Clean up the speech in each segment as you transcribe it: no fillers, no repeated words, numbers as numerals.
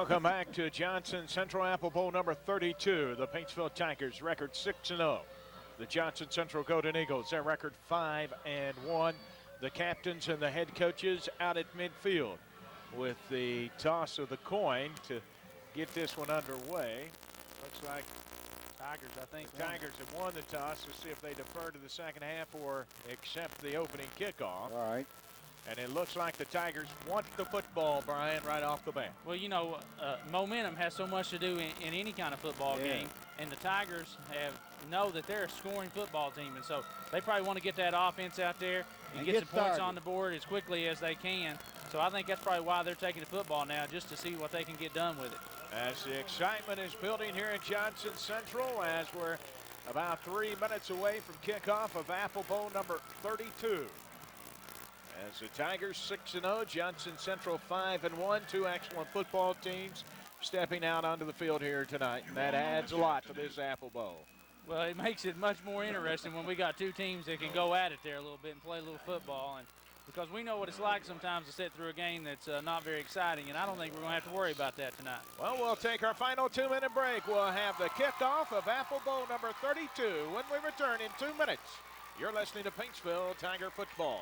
Welcome back to Johnson Central Apple Bowl number 32. The Paintsville Tigers record 6-0. The Johnson Central Golden Eagles, their record 5-1. The captains and the head coaches out at midfield with the toss of the coin to get this one underway. Looks like Tigers, I think. the Tigers have won the toss. We'll see if they defer to the second half or accept the opening kickoff. All right. And it looks like the Tigers want the football, Brian, right off the bat. Well, you know, momentum has so much to do in any kind of football game, and the Tigers know that they're a scoring football team, and so they probably want to get that offense out there and get some points on the board as quickly as they can. So I think that's probably why they're taking the football now, just to see what they can get done with it. As the excitement is building here at Johnson Central, as we're about 3 minutes away from kickoff of Apple Bowl number 32. As the Tigers 6-0, Johnson Central 5-1, two excellent football teams stepping out onto the field here tonight, and that adds a lot to this Apple Bowl. Well, it makes it much more interesting when we got two teams that can go at it there a little bit and play a little football, and because we know what it's like sometimes to sit through a game that's not very exciting, and I don't think we're going to have to worry about that tonight. Well, we'll take our final 2-minute break. We'll have the kickoff of Apple Bowl number 32 when we return in 2 minutes. You're listening to Paintsville Tiger Football.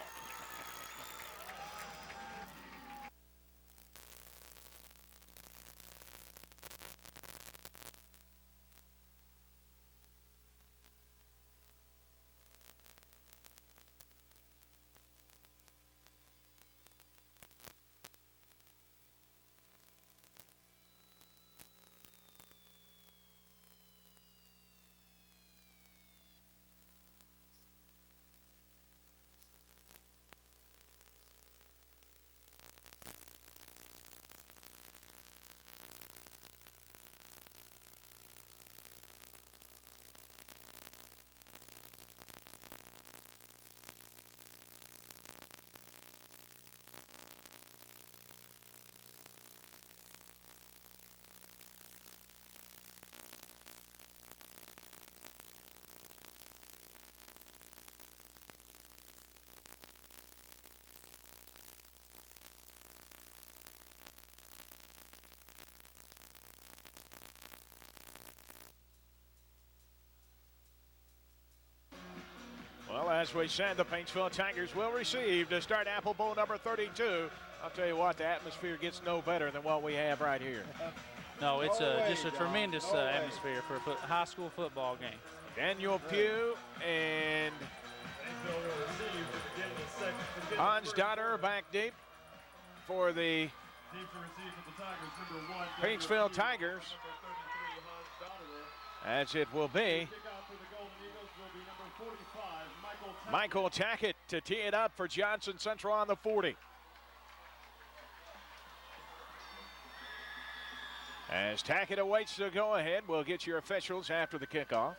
Well, as we said, the Paintsville Tigers will receive to start Apple Bowl number 32. I'll tell you what, the atmosphere gets no better than what we have right here. No, it's just a tremendous atmosphere for a high school football game. Daniel Pugh and Hans Dotter back deep for the Paintsville Tigers, as it will be Michael Tackett to tee it up for Johnson Central on the 40. As Tackett awaits the go-ahead, we'll get your officials after the kickoff.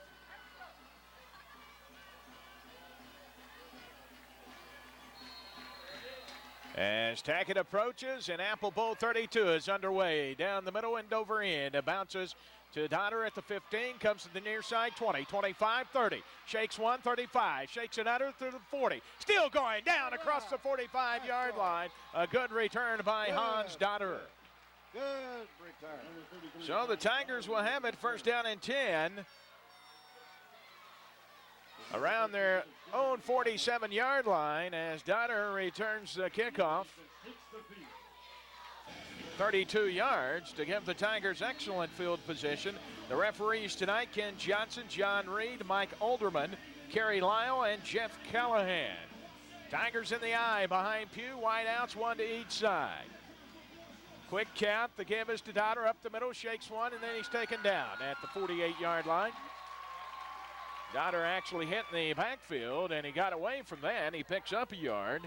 As Tackett approaches, and Apple Bowl 32 is underway. Down the middle and over in. It bounces to Dotter at the 15, comes to the near side, 20, 25, 30. Shakes one, 35, shakes another through the 40. Still going down across the 45-yard line. A good return by Hans Dotter. Good return. So the Tigers will have it first down and 10. Around their own 47-yard line as Dotter returns the kickoff. 32 yards to give the Tigers excellent field position. The referees tonight, Ken Johnson, John Reed, Mike Olderman, Kerry Lyle, and Jeff Callahan. Tigers in the eye behind Pugh, wideouts, one to each side. Quick count, the give is to Dotter up the middle, shakes one, and then he's taken down at the 48-yard line. Dotter actually hit in the backfield, and he got away from that. He picks up a yard.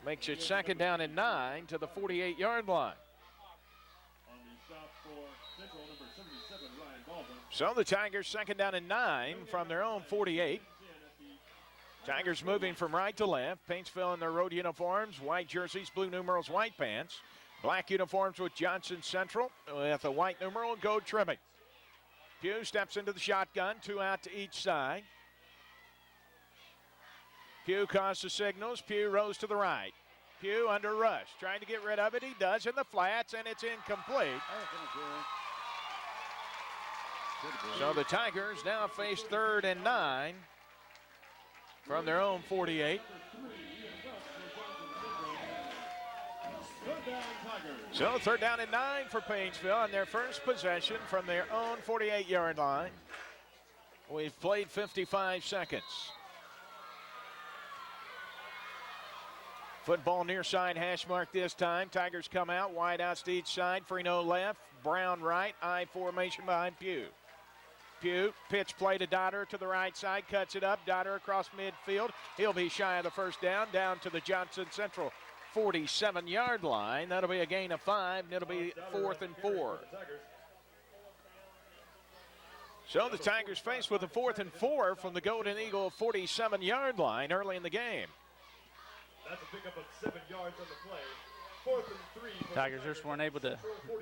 Makes it second down and 9 to the 48-yard line. So the Tigers second down and 9 from their own 48. Tigers moving from right to left. Paintsville in their road uniforms, white jerseys, blue numerals, white pants. Black uniforms with Johnson Central with a white numeral and gold trimming. Pugh steps into the shotgun, two out to each side. Pugh caused the signals. Pugh rose to the right. Pugh under rush, trying to get rid of it. He does in the flats, and it's incomplete. So the Tigers now face 3rd and 9 from their own 48. So 3rd down and 9 for Paintsville on their first possession from their own 48-yard line. We've played 55 seconds. Football near side hash mark this time. Tigers come out, wide outs to each side. Freno left, Brown right, I formation behind Pugh. Pugh, pitch play to Dotter to the right side, cuts it up. Dotter across midfield. He'll be shy of the first down to the Johnson Central 47-yard line. That'll be a gain of 5, and it'll be 4th and 4. So the Tigers faced with a 4th and 4 from the Golden Eagle 47-yard line early in the game. That's a pickup of 7 yards on the play. 4th and 3. Tigers just weren't able to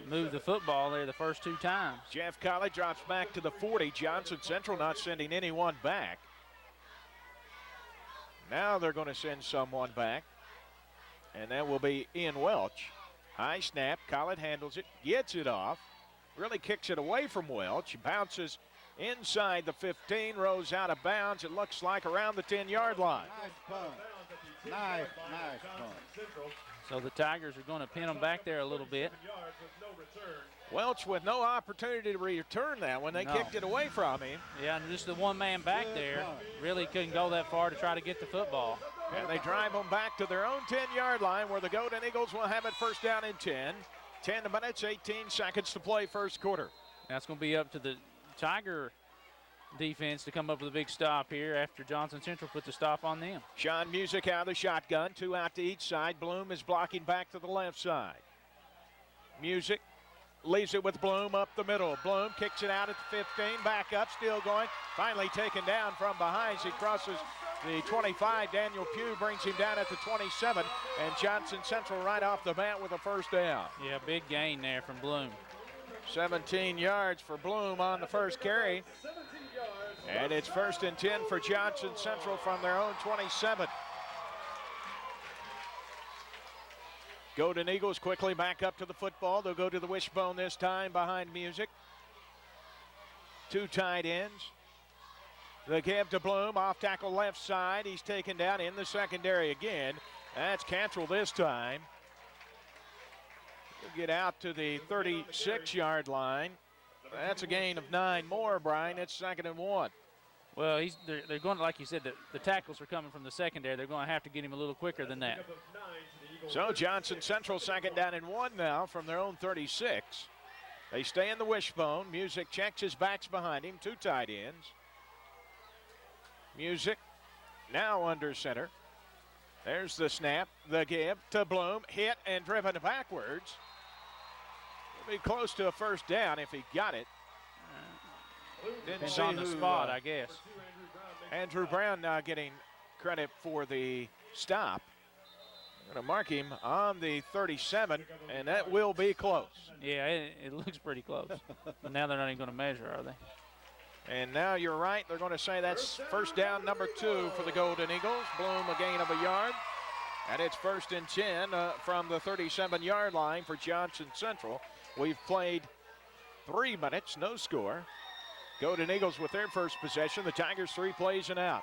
move the football there the first 2 times. Jeff Colley drops back to the 40. Johnson Central not sending anyone back. Now they're going to send someone back, and that will be Ian Welch. High snap. Colley handles it, gets it off, really kicks it away from Welch. Bounces inside the 15, rolls out of bounds. It looks like around the 10-yard line. Nice punt. Nice punt. So the Tigers are going to pin them back there a little bit. Welch with no opportunity to return that when they kicked it away from him. Yeah, and just the one man back there really couldn't go that far to try to get the football. And they drive them back to their own 10-yard line where the Golden Eagles will have it 1st down and 10. 10 minutes, 18 seconds to play first quarter. That's going to be up to the Tiger defense to come up with a big stop here after Johnson Central put the stop on them. Sean Music out of the shotgun, 2 out to each side. Bloom is blocking back to the left side. Music leaves it with Bloom up the middle. Bloom kicks it out at the 15, back up, still going. Finally taken down from behind as he crosses the 25. Daniel Pugh brings him down at the 27, and Johnson Central right off the bat with a 1st down. Yeah, big gain there from Bloom. 17 yards for Bloom on the first carry. And it's 1st and 10 for Johnson Central from their own 27. Golden Eagles quickly back up to the football. They'll go to the wishbone this time behind Music. 2 tight ends. The give to Bloom, off tackle left side. He's taken down in the secondary again. That's Cantrell this time. He'll get out to the 36-yard line. That's a gain of 9 more, Brian. It's 2nd and 1. Well, they're going to, like you said, the tackles are coming from the secondary. They're going to have to get him a little quicker than that. So Johnson Central 2nd down and 1 now from their own 36. They stay in the wishbone. Music checks his backs behind him. 2 tight ends. Music now under center. There's the snap, the give to Bloom, hit and driven backwards. Be close to a 1st down if he got it. Depends on the spot, I guess. Andrew Brown now getting credit for the stop. I'm going to mark him on the 37, and that will be close. Yeah, it looks pretty close. But now they're not even going to measure, are they? And now you're right. They're going to say that's 1st down number 2 for the Golden Eagles. Bloom a gain of a yard. And it's 1st and 10 from the 37-yard line for Johnson Central. We've played 3 minutes, no score. Golden Eagles with their first possession. The Tigers 3 plays and out.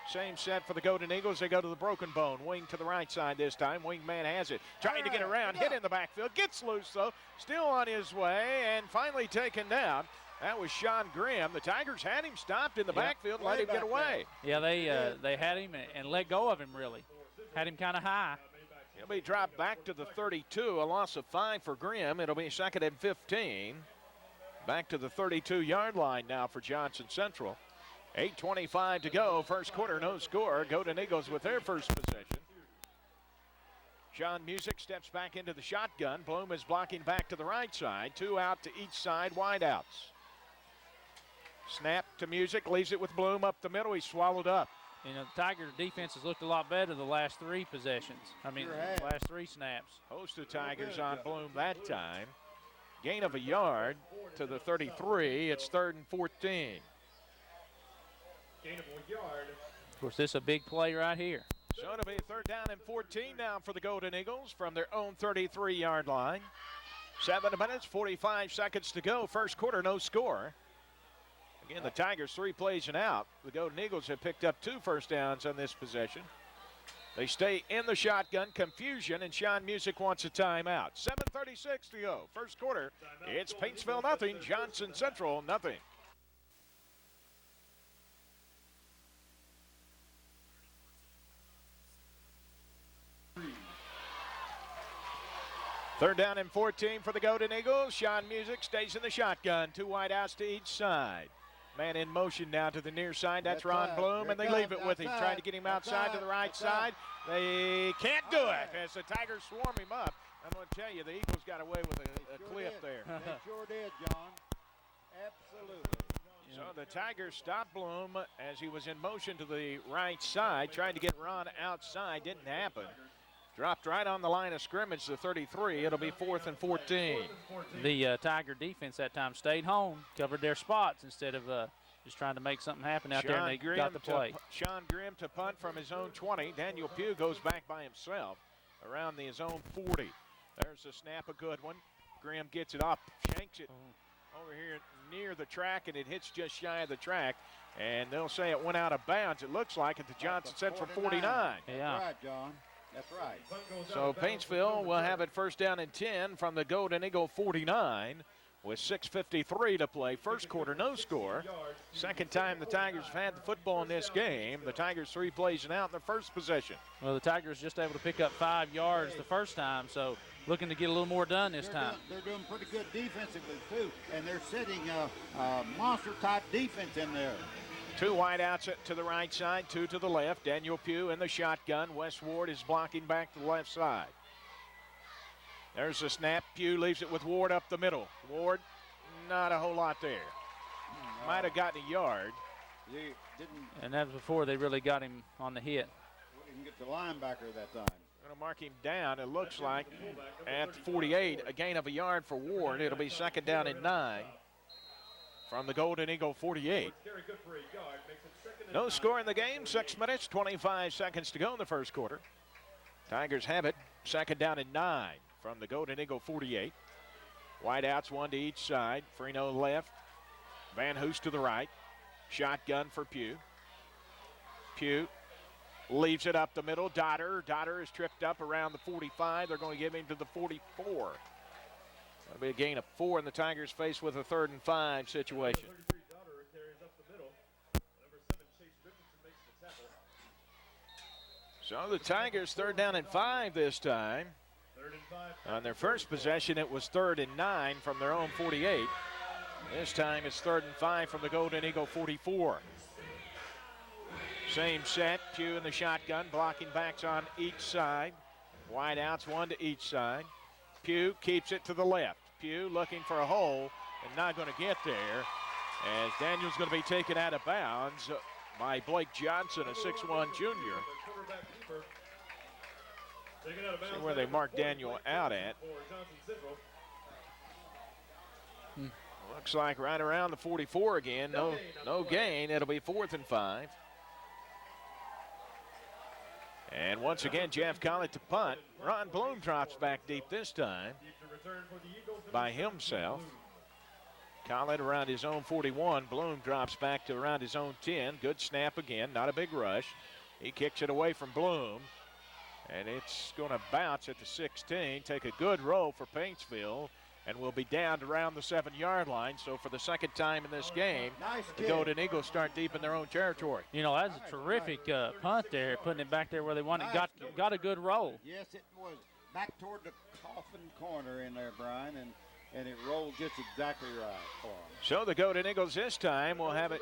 Same set for the Golden Eagles. They go to the broken bone. Wing to the right side this time. Wingman has it. Trying to get around. Hit in the backfield. Gets loose, though. Still on his way and finally taken down. That was Sean Grimm. The Tigers had him stopped in the backfield, let him get away. Yeah, they had him and let go of him, really. Had him kind of high. He'll be dropped back to the 32, a loss of 5 for Grimm. It'll be 2nd and 15. Back to the 32-yard line now for Johnson Central. 8:25 to go, first quarter, no score. Golden Eagles with their first possession. Sean Music steps back into the shotgun. Bloom is blocking back to the right side. 2 out to each side, wide outs. Snap to Music, leaves it with Bloom up the middle. He's swallowed up. You know, the Tiger defense has looked a lot better the last 3 possessions. Last 3 snaps. Host of Tigers on Bloom that time. Gain of a yard to the 33. It's 3rd and 14. Gain of 1 yard. Of course, this is a big play right here. So it'll be 3rd down and 14 now for the Golden Eagles from their own 33-yard line. 7 minutes, 45 seconds to go. First quarter, no score. Again, the Tigers 3 plays and out. The Golden Eagles have picked up 2 first downs on this possession. They stay in the shotgun. Confusion, and Sean Music wants a timeout. 7:36 to go. First quarter, it's Paintsville nothing, Johnson Central nothing. Third down and 14 for the Golden Eagles. Sean Music stays in the shotgun. 2 wide outs to each side. Man in motion now to the near side. That's Ron Bloom, and they leave it with him. Trying to get him outside to the right side. They can't do it as the Tigers swarm him up. I'm going to tell you, the Eagles got away with a clip there. They sure did, John. Absolutely. So the Tigers stopped Bloom as he was in motion to the right side, trying to get Ron outside. Didn't happen. Dropped right on the line of scrimmage to 33. It'll be 4th and 14. The Tiger defense that time stayed home, covered their spots instead of just trying to make something happen out there, and they got the play. Sean Grimm to punt from his own 20. Daniel Pugh goes back by himself around his own 40. There's the snap, a good one. Grimm gets it up, shanks it over here near the track, and it hits just shy of the track. And they'll say it went out of bounds, it looks like, at the Johnson Central 49. Yeah. That's right, John. That's right. So Paintsville will have it 1st down and 10 from the Golden Eagle 49 with 6:53 to play. First quarter, no score. Second time the Tigers have had the football in this game. The Tigers 3 plays and out in their first possession. Well, the Tigers just able to pick up 5 yards the first time, so looking to get a little more done this time. They're doing pretty good defensively, too, and they're setting a monster-type defense in there. 2 wide outs to the right side, 2 to the left. Daniel Pugh in the shotgun. Wes Ward is blocking back to the left side. There's the snap. Pugh leaves it with Ward up the middle. Ward, not a whole lot there. Might have gotten a yard. And that was before they really got him on the hit. Didn't get the linebacker that time. Going to mark him down, it looks like, at 48. A gain of a yard for Ward. It'll be 2nd down and 9. From the Golden Eagle 48. No score in the game. 6 minutes, 25 seconds to go in the first quarter. Tigers have it. 2nd down and 9 from the Golden Eagle 48. Wide outs, 1 to each side. Freno left. Van Hoos to the right. Shotgun for Pugh. Pugh leaves it up the middle. Dotter is tripped up around the 45. They're going to give him to the 44. That'll be a gain of 4 in the Tigers face with a 3rd and 5 situation. So the Tigers 3rd down and 5 this time. On their first possession, it was 3rd and 9 from their own 48. This time it's 3rd and 5 from the Golden Eagle 44. Same set, Pugh in the shotgun, blocking backs on each side. Wide outs, 1 to each side. Pugh keeps it to the left. Pugh looking for a hole and not going to get there, as Daniel's going to be taken out of bounds by Blake Johnson, a 6'1 junior. See where they mark Daniel out at. Looks like right around the 44 again. No gain. It'll be 4th and 5. And once again, Jeff Collett to punt. Ron Bloom drops back deep this time by himself. Collett around his own 41. Bloom drops back to around his own 10. Good snap again, not a big rush. He kicks it away from Bloom. And it's going to bounce at the 16. Take a good roll for Paintsville. And will be down to around the 7-yard line. So for the second time in this game, the Golden Eagles start deep in their own territory. You know, that's a terrific punt there, putting it back there where they want it. Got a good roll. Yes, it was back toward the coffin corner in there, Brian, and it rolled just exactly right for them. So the Golden Eagles this time will have it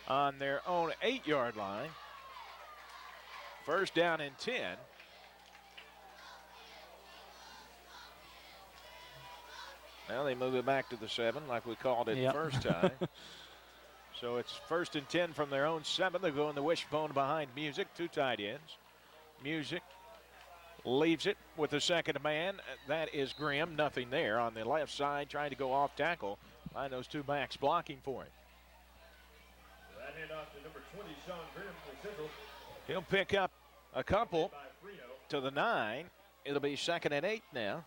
on their own 8-yard line. 1st down and 10. Now they move it back to the 7 like we called it the first time. So it's 1st and 10 from their own 7. They go in the wishbone behind Music, 2 tight ends. Music leaves it with the second man. That is Grimm. Nothing there on the left side, trying to go off tackle. Find those 2 backs blocking for him. That handoff to number 20, Sean Grimm for Central. He'll pick up a couple to the 9. It'll be 2nd and 8 now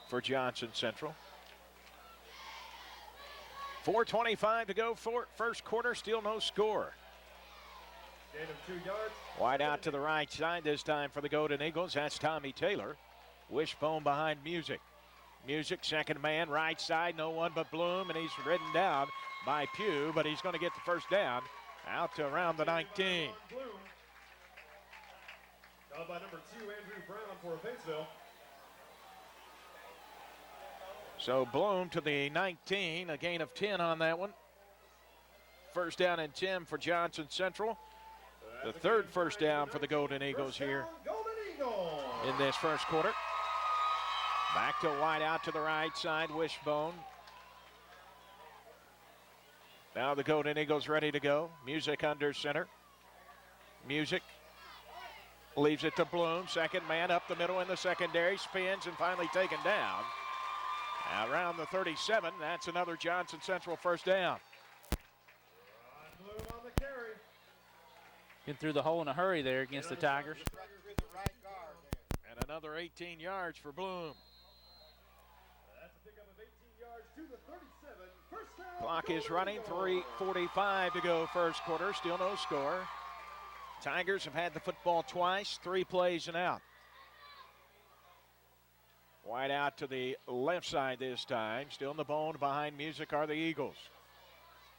for Johnson Central. 4:25 to go for first quarter, still no score. Gain of 2 yards. Wide out to the right side this time for the Golden Eagles. That's Tommy Taylor. Wishbone behind Music. Music, second man, right side, no one but Bloom, and he's ridden down by Pugh, but he's going to get the first down out to around the 19. Fouled by number 2, Andrew Brown for Paintsville. So Bloom to the 19, a gain of 10 on that one. First down and 10 for Johnson Central. The third first down for the Golden Eagles here in this first quarter. Back to wide out to the right side, Wishbone. Now the Golden Eagles ready to go. Music under center. Music leaves it to Bloom. Second man up the middle in the secondary. Spins and finally taken down. Around the 37, that's another Johnson Central first down. Bloom on the carry. Getting through the hole in a hurry there against the Tigers. And another 18 yards for Bloom. That's a pickup of 18 yards to the 37. First down. Clock is running, 3:45 to go first quarter, still no score. Tigers have had the football twice, 3 plays and out. Wide out to the left side this time. Still in the bone behind Music are the Eagles.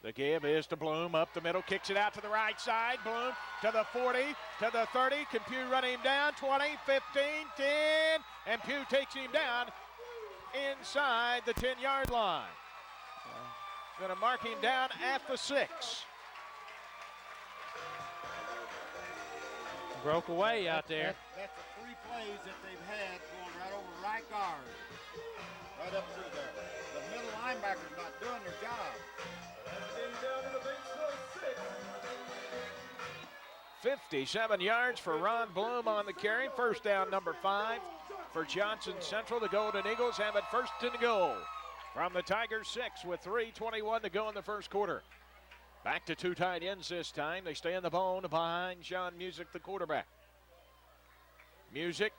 The give is to Bloom up the middle, kicks it out to the right side. Bloom to the 40, to the 30. Can Pugh run him down? 20, 15, 10. And Pugh takes him down inside the 10-yard line. Going to mark him down at the 6. Broke away out there. That's the 3 plays that they've had going right over right guard. Right up through there. The middle linebacker's not doing their job. That's getting down to the Paintsville 6. 57 yards for Ron Bloom on the carry. First down, number 5 for Johnson Central. The Golden Eagles have it first and goal from the Tigers 6 with 3:21 to go in the first quarter. Back to 2 tight ends this time. They stay in the bone behind Sean Music, the quarterback. Music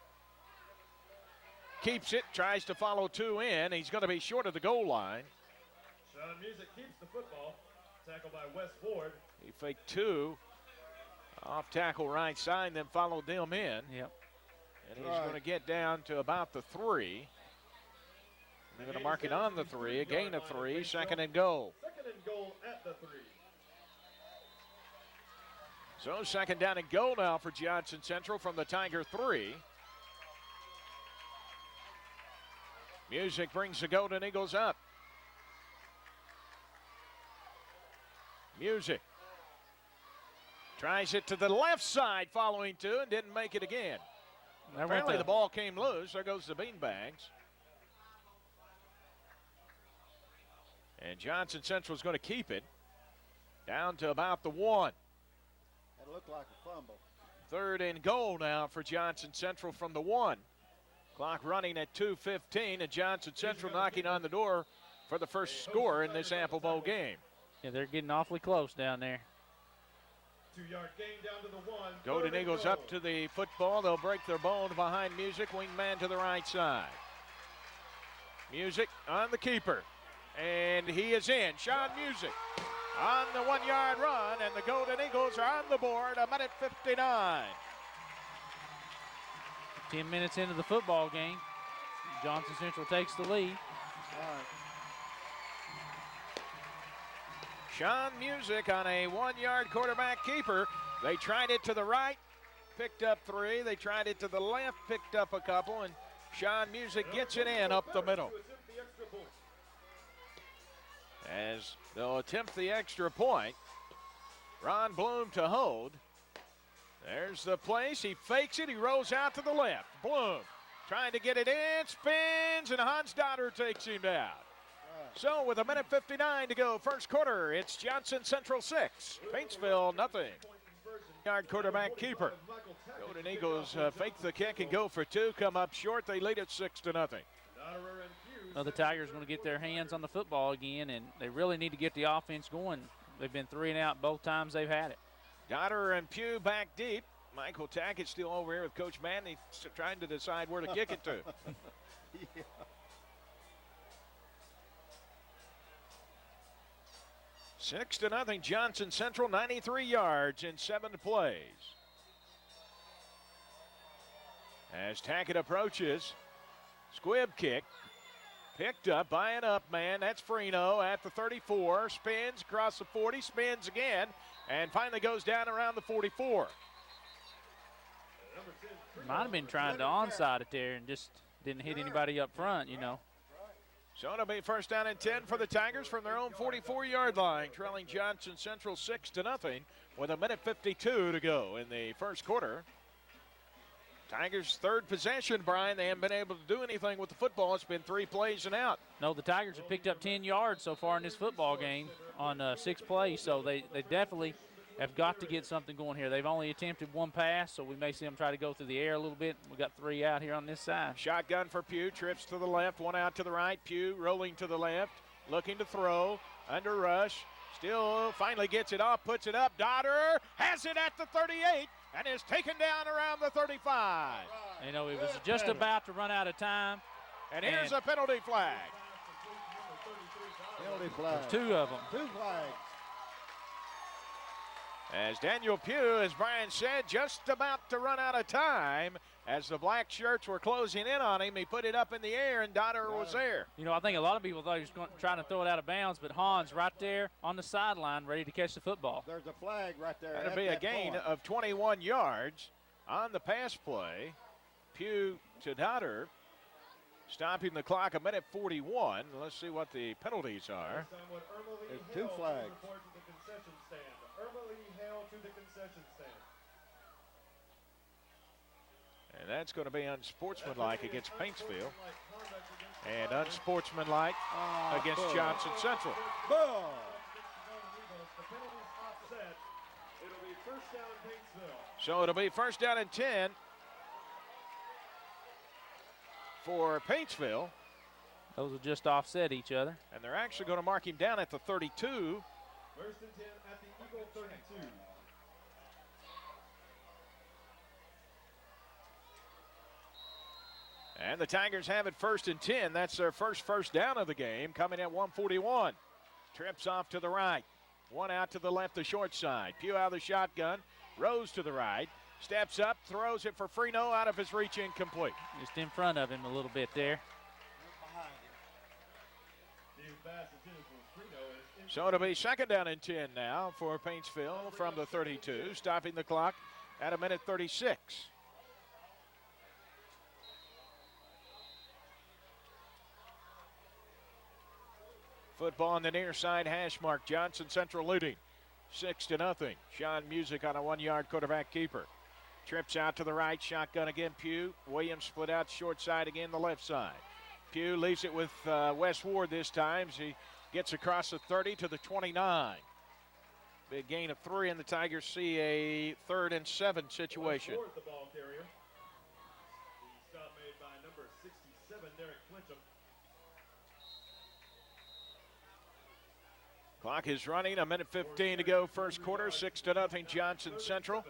keeps it, tries to follow 2 in. He's going to be short of the goal line. Sean Music keeps the football. Tackled by Wes Ford. He faked 2 off tackle right side, then followed them in. Yep. And he's going to get down to about the 3. They're going to mark it on the 3, a gain of 3, second and goal. Second and goal at the 3. So second down and goal now for Johnson Central from the Tiger 3. Music brings the Golden Eagles up. Music tries it to the left side following 2 and didn't make it again. Apparently the ball came loose. There goes the beanbags. And Johnson Central is going to keep it down to about the 1. That looked like a fumble. Third and goal now for Johnson Central from the 1. Clock running at 2:15, and Johnson Central knocking on the door for the first score in this Apple Bowl game. Yeah, they're getting awfully close down there. 2-yard gain down to the 1. Golden Eagles up to the football. They'll break their bone behind Music, wingman to the right side. Music on the keeper, and he is in. Sean Music on the 1-yard run, and the Golden Eagles are on the board, 1:59. 10 minutes into the football game, Johnson Central takes the lead. All right. Sean Music on a 1-yard quarterback keeper. They tried it to the right, picked up 3. They tried it to the left, picked up a couple, and Sean Music gets it in up the middle. As they'll attempt the extra point, Ron Bloom to hold. There's the place. He fakes it. He rolls out to the left. Bloom trying to get it in, spins, and Hans Dotter takes him down. So with 1:59 to go, first quarter, it's Johnson Central 6, Paintsville nothing. Yard quarterback keeper. Golden Eagles fake the kick and go for 2. Come up short. They lead it 6-0. Well, the Tigers are going to get their hands on the football again, and they really need to get the offense going. They've been 3 and out both times they've had it. Goddard and Pugh back deep. Michael Tackett still over here with Coach Manning trying to decide where to kick it to. Yeah. 6-0 Johnson Central, 93 yards in 7 plays. As Tackett approaches, squib kick, picked up by an up man. That's Freno at the 34, spins across the 40, spins again, and finally goes down around the 44. Might have been trying to onside it there and just didn't hit anybody up front, you know. So it'll be first down and 10 for the Tigers from their own 44-yard line, trailing Johnson Central 6-0 with 1:52 to go in the first quarter. Tigers' third possession, Brian. They haven't been able to do anything with the football. It's been 3 plays and out. No, the Tigers have picked up 10 yards so far in this football game on 6 plays, so they definitely have got to get something going here. They've only attempted 1 pass, so we may see them try to go through the air a little bit. We got 3 out here on this side. Shotgun for Pugh, trips to the left, 1 out to the right. Pugh rolling to the left, looking to throw, under rush, still finally gets it off, puts it up. Dodder has it at the 38 and is taken down around the 35. You know, it was just about to run out of time. And here's a penalty flag. Penalty flag. There's 2 of them. 2 flags. As Daniel Pugh, as Brian said, just about to run out of time. As the black shirts were closing in on him, he put it up in the air, and Dodder was there. You know, I think a lot of people thought he was trying to throw it out of bounds, but Hans right there on the sideline ready to catch the football. There's a flag right there. That'll be a gain of 21 yards on the pass play. Pugh to Dodder, stopping the clock 1:41. Let's see what the penalties are. There's 2 flags. And that's going to be unsportsmanlike against Paintsville and unsportsmanlike against Johnson Central. Boom. So it'll be first down and 10 for Paintsville. Those will just offset each other. And they're actually going to mark him down at the 32. First and 10 at the Eagle 32. And the Tigers have it first and 10. That's their first down of the game, coming at 1:41. Trips off to the right. 1 out to the left, the short side. Pugh out of the shotgun. Rose to the right. Steps up, throws it for Freno, out of his reach, incomplete. Just in front of him a little bit there. So it'll be second down and 10 now for Paintsville from the 32, stopping the clock at 1:36. Football on the near side, hash mark. Johnson Central leading 6-0. Sean Music on a 1-yard quarterback keeper. Trips out to the right, shotgun again, Pugh. Williams split out short side again, the left side. Pugh leaves it with Wes Ward this time as he gets across the 30 to the 29. Big gain of 3, and the Tigers see a 3rd and 7 situation. The ball carrier. The stop made by number 67, Derek Flincham. Clock is running, 1:15 to go, first quarter, 6-0 Johnson Central.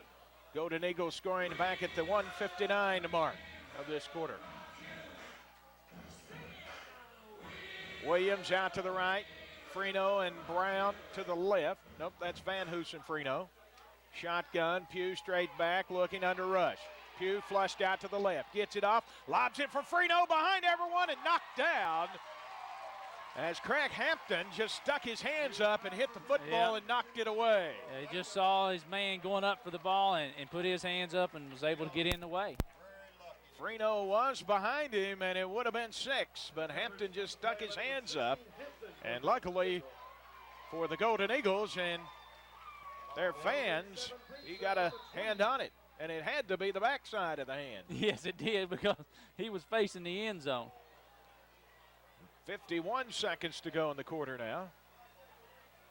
Golden Eagles scoring back at the 1:59 mark of this quarter. Williams out to the right. Freno and Brown to the left. Nope, that's Van Hoos and Freno. Shotgun, Pugh straight back, looking under rush. Pugh flushed out to the left, gets it off, lobs it for Freno behind everyone and knocked down. As Craig Hampton just stuck his hands up and hit the football and knocked it away. Yeah, he just saw his man going up for the ball and put his hands up and was able to get in the way. Freno was behind him, and it would have been 6, but Hampton just stuck his hands up. And luckily for the Golden Eagles and their fans, he got a hand on it, and it had to be the backside of the hand. Yes, it did, because he was facing the end zone. 51 seconds to go in the quarter now.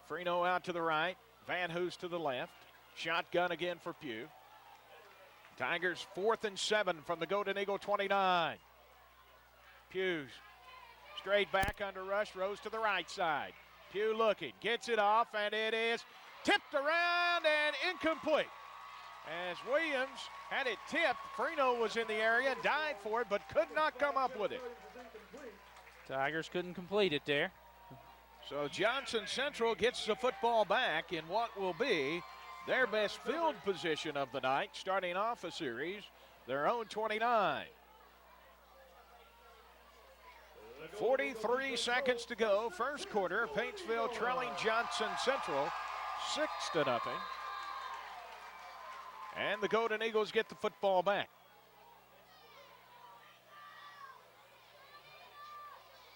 Freno out to the right, Van Hoos to the left. Shotgun again for Pugh. Tigers 4th and 7 from the Golden Eagle 29. Pugh straight back under rush, Rose to the right side. Pugh looking, gets it off, and it is Tipped around and incomplete. As Williams had it tipped, Freno was in the area, dived for it, but could not come up with it. Tigers couldn't complete it there. So Johnson Central gets the football back in what will be their best field position of the night, starting off a series, their own 29. 43 seconds to go, first quarter. Paintsville trailing Johnson Central 6-0. And the Golden Eagles get the football back.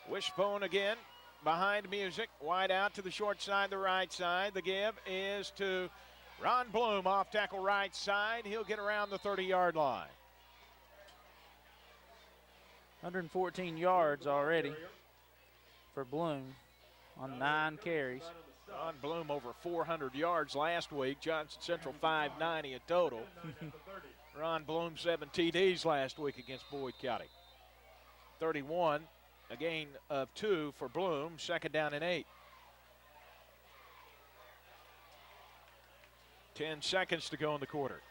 Wishbone again behind Music, wide out to the short side, the right side. The give is to Ron Bloom, off tackle right side. He'll get around the 30-yard line. 114 yards already for Bloom on 9 carries. Ron Bloom over 400 yards last week. Johnson Central 590 in total. Ron Bloom 7 TDs last week against Boyd County. 31, a gain of 2 for Bloom, second down and 8. 10 seconds to go in the quarter.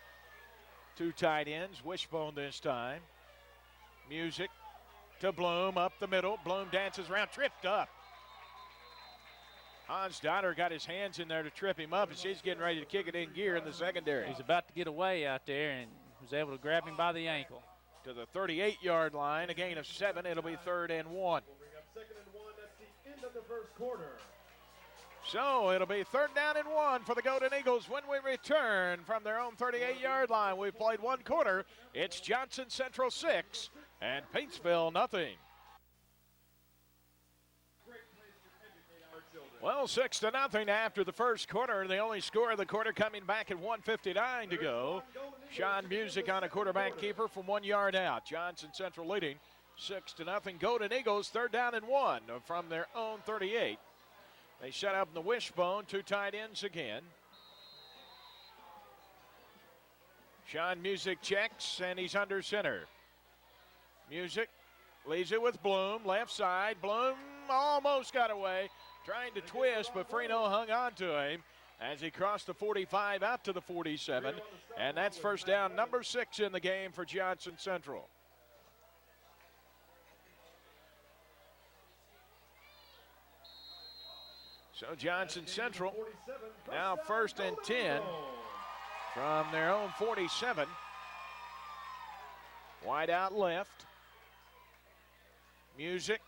2 tight ends, Wishbone this time. Music to Bloom, up the middle. Bloom dances around, tripped up. Hans Donner got his hands in there to trip him up, and she's getting ready to kick it in gear in the secondary. He's about to get away out there and was able to grab him by the ankle. To the 38-yard line, a gain of 7. It'll be 3rd and 1. We'll bring up 2nd and 1. That's the end of the first quarter. So it'll be 3rd down and 1 for the Golden Eagles when we return from their own 38-yard line. We've played 1 quarter. It's Johnson Central 6 and Paintsville nothing. Well, 6-0 after the first quarter. The only score of the quarter coming back at 1:59 to go. Sean Music on a quarterback keeper from 1 yard out. Johnson Central leading 6-0. Golden Eagles 3rd down and 1 from their own 38. They set up in the wishbone, 2 tight ends again. Sean Music checks, and he's under center. Music leaves it with Bloom, left side. Bloom almost got away, trying to twist, but Freno hung on to him as he crossed the 45 out to the 47. And that's first down number 6 in the game for Johnson Central. So Johnson Central now 1st and 10 from their own 47. Wide out left. Music.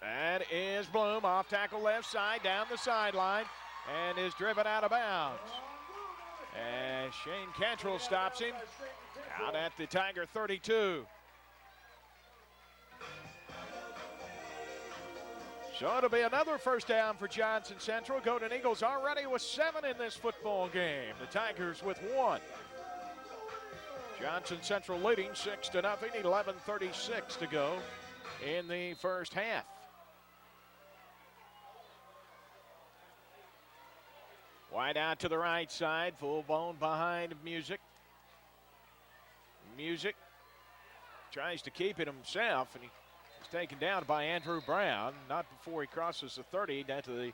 That is Bloom, off tackle left side, down the sideline, and is driven out of bounds. And Shane Cantrell stops him out at the Tiger 32. So it'll be another first down for Johnson Central. Golden Eagles already with 7 in this football game. The Tigers with 1. Johnson Central leading 6-0, 11:36 to go in the first half. Wide out to the right side, full bone behind Music. Music tries to keep it himself, and he's taken down by Andrew Brown. Not before he crosses the 30 down to the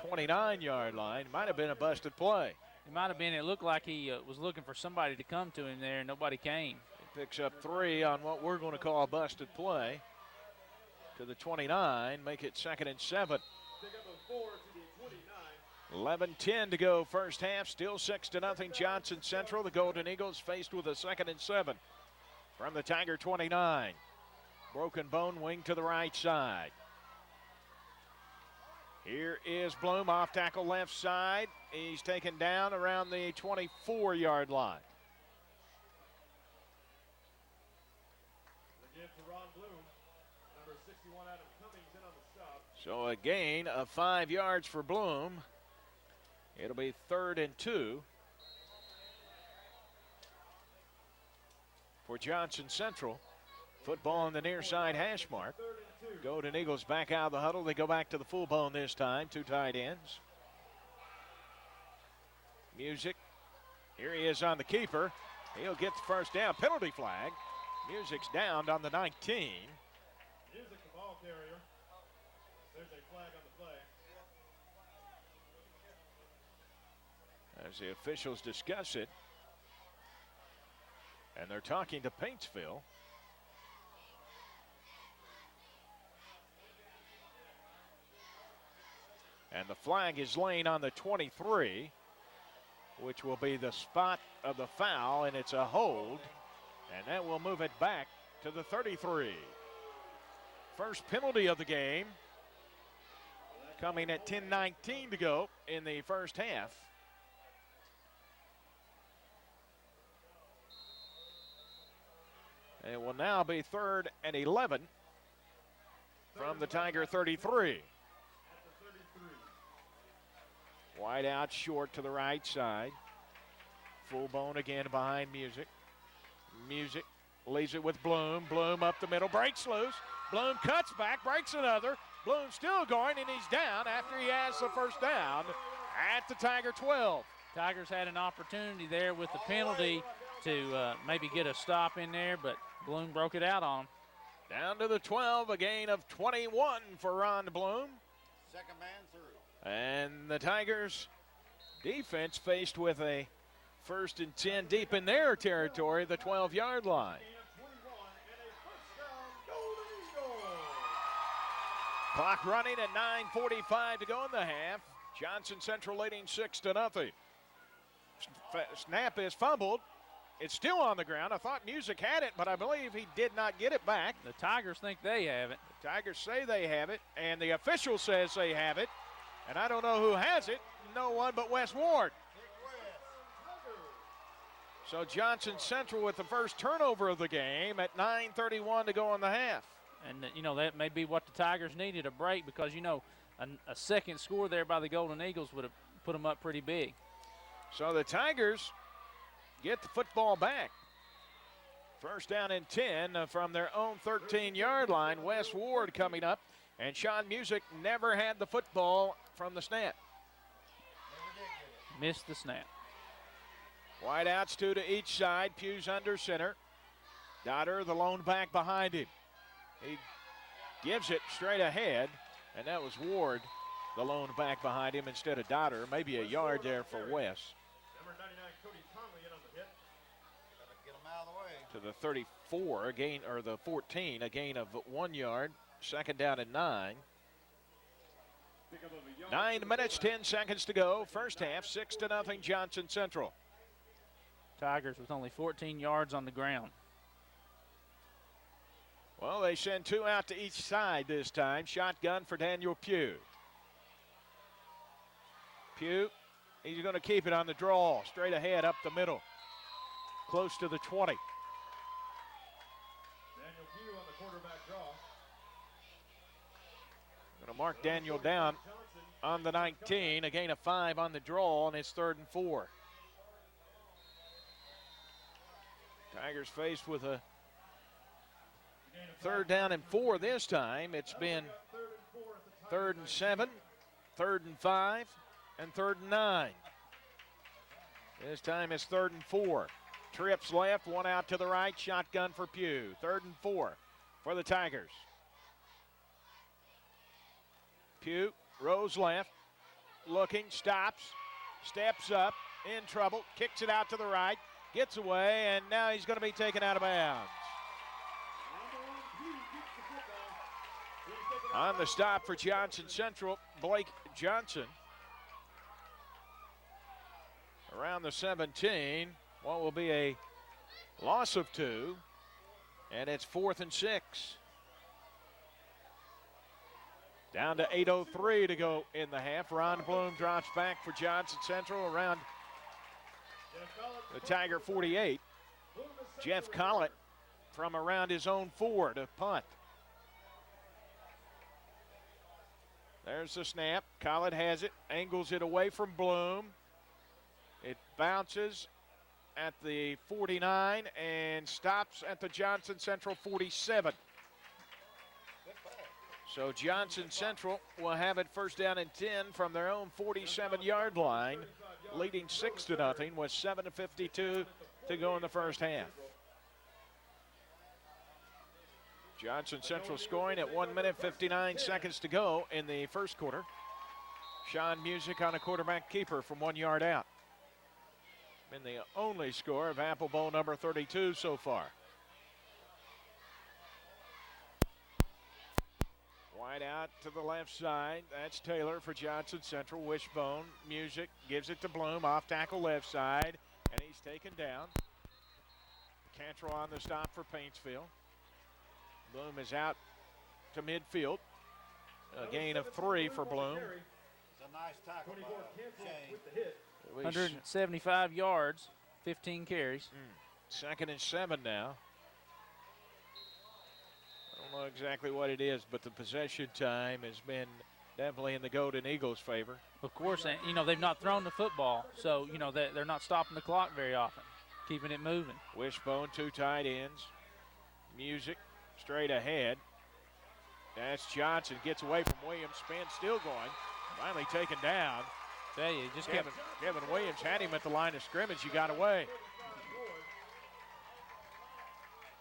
29-yard line. Might have been a busted play. It might have been. It looked like he was looking for somebody to come to him there, and nobody came. He picks up 3 on what we're going to call a busted play. To the 29, make it 2nd and 7. 11:10 to go first half, still 6-0 Johnson Central. The Golden Eagles faced with a 2nd and 7 from the Tiger 29. Broken bone wing to the right side. Here is Bloom, off tackle left side. He's taken down around the 24-yard line. So a gain of 5 yards for Bloom. It'll be 3rd and 2 for Johnson Central. Football on the near side hash mark. Golden Eagles back out of the huddle. They go back to the full bone this time. 2 tight ends. Music. Here he is on the keeper. He'll get the first down. Penalty flag. Music's downed on the 19. Music, the ball carrier. There's a flag on the play. as the officials discuss it. And they're talking to Paintsville. And the flag is laying on the 23, which will be the spot of the foul, and it's a hold. And that will move it back to the 33. First penalty of the game coming at 10:19 to go in the first half. It will now be 3rd and 11 from the Tiger 33. Wide out short to the right side. Full bone again behind Music. Music leaves it with Bloom. Bloom up the middle, breaks loose. Bloom cuts back, breaks another. Bloom still going, and he's down after he has the first down at the Tiger 12. Tigers had an opportunity there with the penalty to maybe get a stop in there, but Bloom broke it out on him. Down to the 12, a gain of 21 for Ron Bloom. Second man through. And the Tigers defense faced with a 1st and 10 deep in their territory, the 12-yard line. Clock running at 9:45 to go in the half. Johnson Central leading 6-0. Snap is fumbled. It's still on the ground. I thought Music had it, but I believe he did not get it back. The Tigers think they have it. The Tigers say they have it, and the official says they have it. And I don't know who has it. No one but Wes Ward. So Johnson Central with the first turnover of the game at 9:31 to go in the half. And, you know, that may be what the Tigers needed, a break, because, you know, a second score there by the Golden Eagles would have put them up pretty big. So the Tigers get the football back. First down and 10 from their own 13-yard line. Wes Ward coming up, and Sean Music never had the football from the snap. Missed the snap. Wide outs, 2 to each side. Pugh's under center. Dodder, the lone back behind him. He gives it straight ahead, and that was Ward, the lone back behind him instead of Dodder. Maybe a yard there for Wes. Number 99, Cody Conley in on the hit. Get him out of the way. To the 34, a gain, or the 14, a gain of 1 yard. Second down and 9. 9 minutes, 10 seconds to go. First half, 6-0 Johnson Central. Tigers with only 14 yards on the ground. Well, they send 2 out to each side this time. Shotgun for Daniel Pugh. Pugh, he's going to keep it on the draw. Straight ahead up the middle. Close to the 20. Daniel Pugh on the quarterback draw. Going to mark Daniel down on the 19. A gain of 5 on the draw, and it's 3rd and 4. Tigers faced with a 3rd down and 4 this time. It's been 3rd and 7, 3rd and 5, and 3rd and 9. This time it's 3rd and 4. Trips left, 1 out to the right. Shotgun for Pugh. 3rd and 4 for the Tigers. Pugh, Rose left, looking, stops, steps up, in trouble, kicks it out to the right, gets away, and now he's going to be taken out of bounds. On the stop for Johnson Central, Blake Johnson. Around the 17, what will be a loss of 2, and it's 4th and 6. Down to 8:03 to go in the half. Ron Bloom drops back for Johnson Central around the Tiger 48. Jeff Collett from around his own 4 to punt. There's the snap. Collett has it, angles it away from Bloom. It bounces at the 49 and stops at the Johnson Central 47. So Johnson Central will have it first down and 10 from their own 47-yard line, leading 6-0 with 7:52 to go in the first half. Johnson Central scoring at 1 minute 59 seconds to go in the first quarter. Sean Music on a quarterback keeper from 1 yard out. Been the only score of Apple Bowl number 32 so far. Wide out to the left side. That's Taylor for Johnson Central. Wishbone. Music gives it to Bloom. Off tackle left side. And he's taken down. Cantrell on the stop for Paintsville. Bloom is out to midfield. A gain of 3 for Bloom. It's a nice tackle by Shane. 175 yards, 15 carries. 2nd and 7 now. I don't know exactly what it is, but the possession time has been definitely in the Golden Eagles' favor. Of course, and, you know, they've not thrown the football, so, you know, they're not stopping the clock very often, keeping it moving. Wishbone, 2 tight ends. Music straight ahead. That's Johnson, gets away from Williams, spin still going. Finally taken down. Tell you, just Kevin Williams had him at the line of scrimmage. He got away.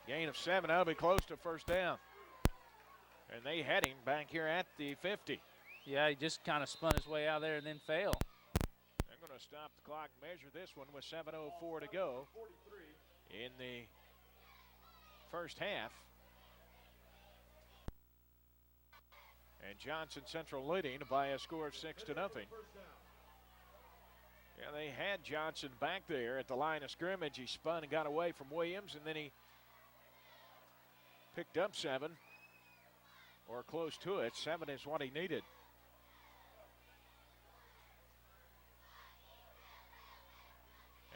Gain of 7. That'll be close to first down. And they had him back here at the 50. Yeah, he just kind of spun his way out there and then fell. They're going to stop the clock, measure this one with 7:04 to go in the first half. And Johnson Central leading by a score of 6-0. Yeah, they had Johnson back there at the line of scrimmage. He spun and got away from Williams, and then he picked up 7, or close to it. 7 is what he needed.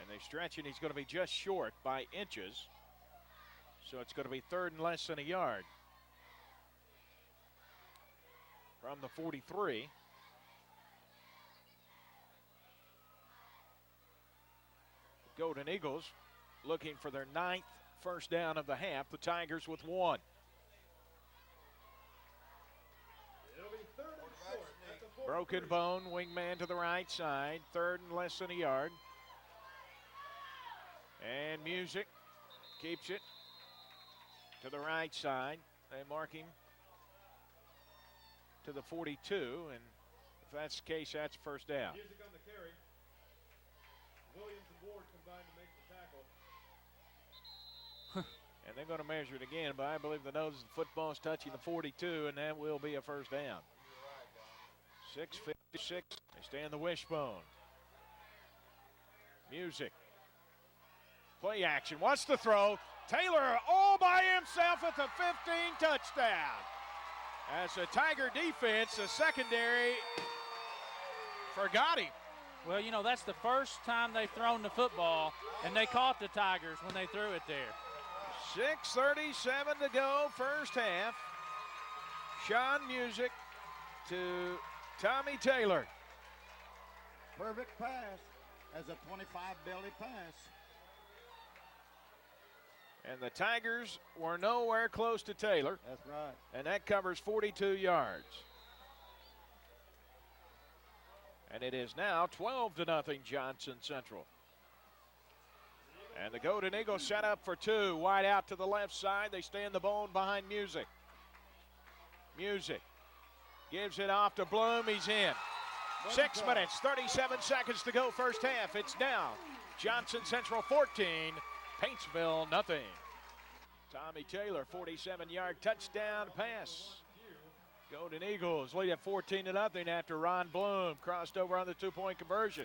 And they stretch, and he's going to be just short by inches. So it's going to be 3rd and less than a yard. From the 43. Golden Eagles looking for their 9th first down of the half. The Tigers with 1. Broken bone, wingman to the right side. 3rd and less than a yard. And Music keeps it to the right side. They mark him to the 42, and if that's the case, that's first down. Music on the carry. Williams and Ward combined to make the tackle. And they're going to measure it again, but I believe the nose of the football is touching the 42, and that will be a first down. 6:56. They stay in the wishbone. Music. Play action. Wants to throw. Taylor all by himself at the 15, touchdown. As a Tiger defense, the secondary forgot him. Well, you know, that's the first time they've thrown the football, and they caught the Tigers when they threw it there. 6:37 to go, first half. Sean Music to Tommy Taylor. Perfect pass as a 25 belly pass. And the Tigers were nowhere close to Taylor. That's right. And that covers 42 yards. And it is now 12-0 Johnson Central. And the Golden Eagles set up for 2. Wide out to the left side. They stay in the bone behind Music. Music gives it off to Bloom. He's in. 6 minutes, 37 seconds to go first half. It's now Johnson Central 14. Paintsville, nothing. Tommy Taylor, 47-yard touchdown pass. Golden Eagles lead at 14-0 after Ron Bloom crossed over on the 2-point conversion.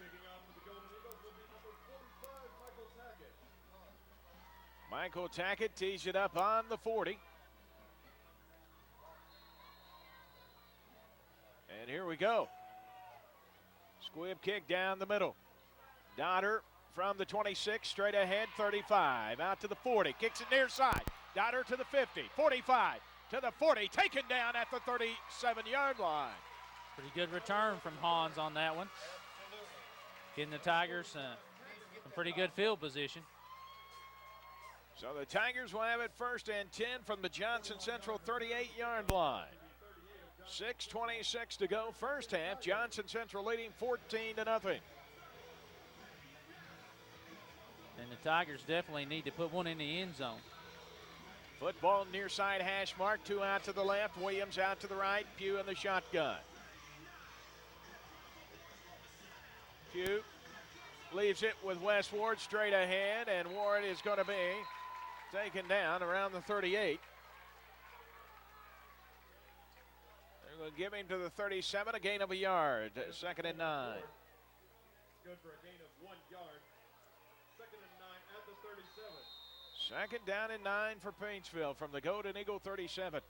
Michael Tackett tees it up on the 40. And here we go. Squib kick down the middle. Dodder from the 26, straight ahead, 35. Out to the 40, kicks it near side. Dodder to the 50, 45, to the 40, taken down at the 37-yard line. Pretty good return from Hans on that one. Getting the Tigers some pretty good field position. So the Tigers will have it 1st and 10 from the Johnson Central 38-yard line. 6:26 to go, first half. Johnson Central leading 14-0. And the Tigers definitely need to put one in the end zone. Football near side hash mark. 2 out to the left. Williams out to the right. Pugh in the shotgun. Pugh leaves it with Wes Ward straight ahead, and Ward is going to be taken down around the 38. They're going to give him to the 37, a gain of a yard, 2nd and 9. Good for a gain of 1 yard. 2nd and 9 at the 37. 2nd down and 9 for Paintsville from the Golden Eagle 37.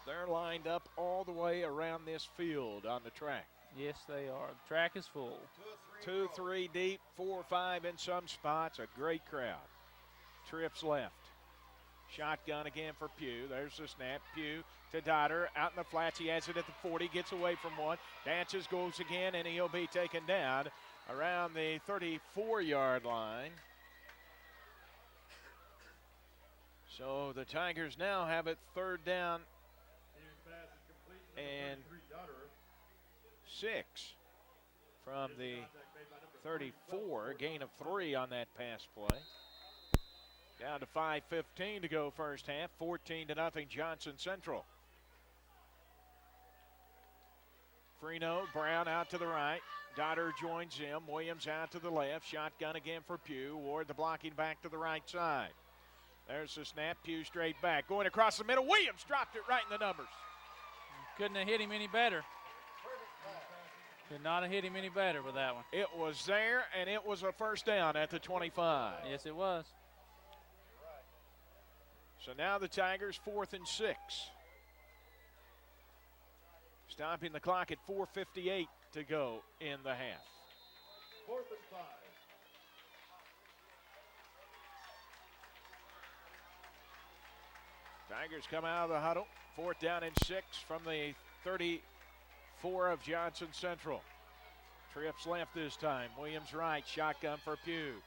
They're lined up all the way around this field on the track. Yes, they are. The track is full. 2, 3 deep, 4, 5 in some spots. A great crowd. Trips left. Shotgun again for Pugh. There's the snap. Pugh to Dodder. Out in the flats. He has it at the 40. Gets away from one. Dances, goes again, and he'll be taken down around the 34-yard line. So the Tigers now have it 3rd down and 6 from the 34. Gain of 3 on that pass play. Down to 5:15 to go first half. 14-0 Johnson Central. Freno, Brown out to the right. Dodder joins him. Williams out to the left. Shotgun again for Pugh. Ward the blocking back to the right side. There's the snap. Pugh straight back. Going across the middle. Williams dropped it right in the numbers. Couldn't have hit him any better. Could not have hit him any better with that one. It was there, and it was a first down at the 25. Yes, it was. So now the Tigers 4th and 6. Stopping the clock at 4:58 to go in the half. 4th and 5. Tigers come out of the huddle. 4th down and 6 from the 34 of Johnson Central. Trips left this time. Williams right. Shotgun for Pugh.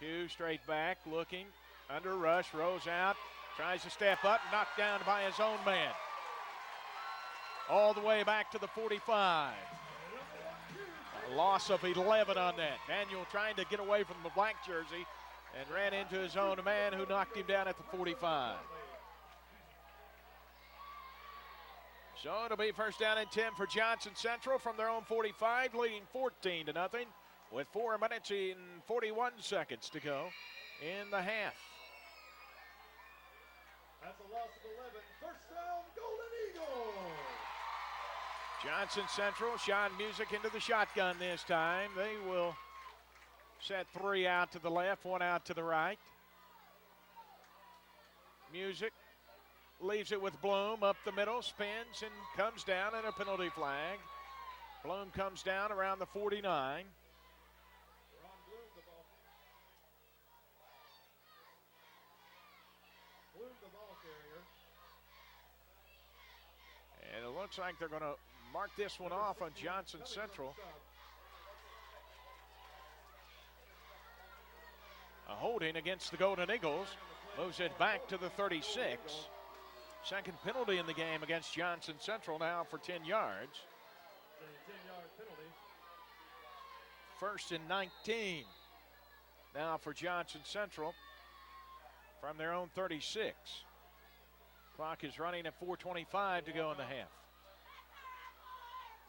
Pugh straight back, looking. Under rush. Rose out. Tries to step up. Knocked down by his own man. All the way back to the 45. A loss of 11 on that. Daniel trying to get away from the black jersey and ran into his own man who knocked him down at the 45. So it'll be 1st down and 10 for Johnson Central from their own 45, leading 14-0 with 4 minutes and 41 seconds to go in the half. That's a loss of 11. 1st down, Golden Eagles. Johnson Central, Sean Music into the shotgun this time. They will set 3 out to the left, 1 out to the right. Music leaves it with Bloom up the middle, spins and comes down, and a penalty flag. Bloom comes down around the 49. We're on Bloom the ball. Bloom the ball carrier. And it looks like they're going to mark this one off on Johnson Central. A holding against the Golden Eagles. Moves it back to the 36. 2nd penalty in the game against Johnson Central now for 10 yards. 10-yard penalty. 1st and 19 now for Johnson Central from their own 36. Clock is running at 4:25 to go in the half.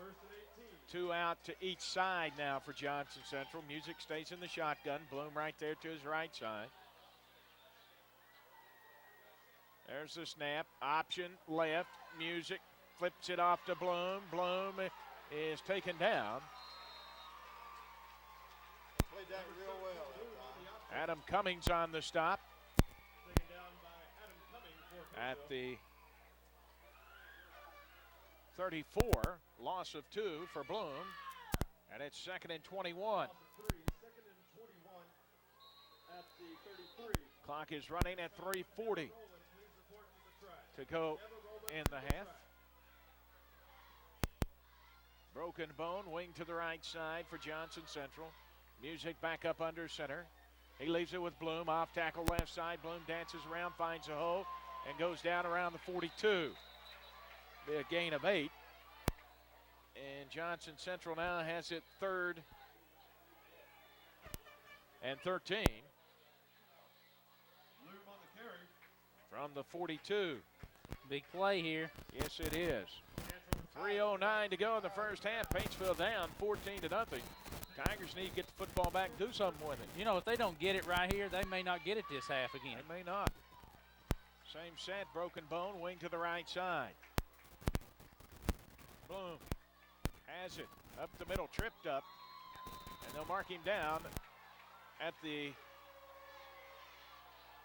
1st and 18. 2 out to each side now for Johnson Central. Music stays in the shotgun. Bloom right there to his right side. There's the snap. Option left. Music flips it off to Bloom. Bloom is taken down. Played that real well. Adam Cummings on the stop Taken down by Adam Cummings for at Paintsville. the 34. Loss of 2 for Bloom. And it's 2nd and 21. Loss of 3. 2nd and 21 at the 33. Clock is running at 3:40 to go in the half. Broken bone, wing to the right side for Johnson Central. Music back up under center. He leaves it with Bloom, off tackle left side. Bloom dances around, finds a hole, and goes down around the 42. Be a gain of 8. And Johnson Central now has it 3rd and 13 Bloom on the carry. from the 42. Big play here. Yes, it is. 3:09 to go in the first half. Paintsville down 14-0. Tigers need to get the football back and do something with it. You know, if they don't get it right here, they may not get it this half again. They may not. Same set, Broken Bone, wing to the right side. Bloom has it up the middle, tripped up, and they'll mark him down at the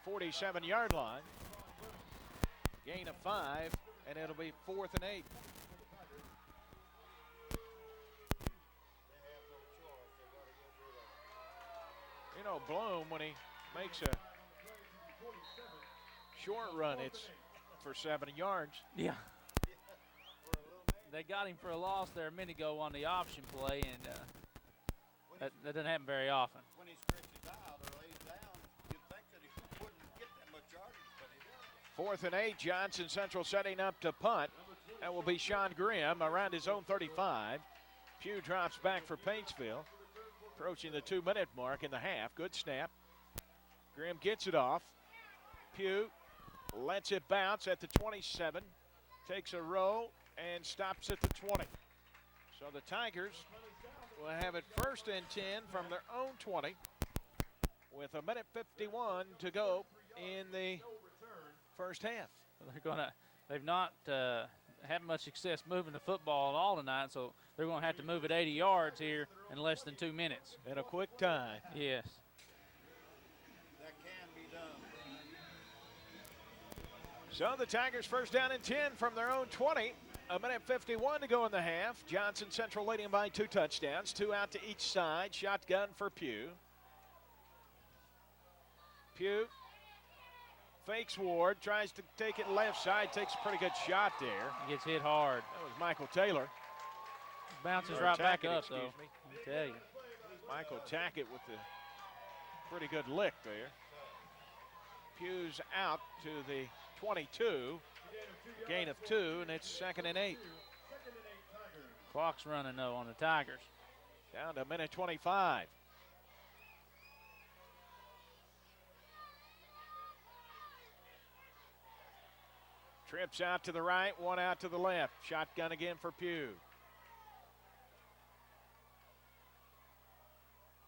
47-yard line. Gain of 5, and it'll be 4th and 8. You know, Bloom, when he makes a short run, it's for 7 yards. Yeah. They got him for a loss there a minute ago on the option play, and that doesn't happen very often. When he stretches out or lays down, you'd think that he wouldn't get that much yardage, but he does. 4th and 8, Johnson Central setting up to punt. That will be Sean Grimm around his own 35. Pugh drops back for Paintsville. Approaching the 2-minute mark in the half. Good snap. Grimm gets it off. Pugh lets it bounce at the 27. Takes a row and stops at the 20. So the Tigers will have it 1st and 10 from their own 20 with 1:51 to go in the first half. They've not had much success moving the football at all tonight, so they're going to have to move it 80 yards here in less than 2 minutes. In a quick time. Yes. That can be done. So the Tigers 1st down and 10 from their own 20. 1:51 to go in the half. Johnson Central leading by 2 touchdowns. 2 out to each side. Shotgun for Pugh. Pugh fakes Ward, tries to take it left side, takes a pretty good shot there. He gets hit hard. That was Michael Taylor. Bounces right back up, though. Me. I tell you. Michael Tackett with the pretty good lick there. Pugh's out to the 22. Gain of 2, and it's 2nd and 8. Clock's running, though, on the Tigers. Down to 1:25. Trips out to the right, 1 out to the left. Shotgun again for Pugh.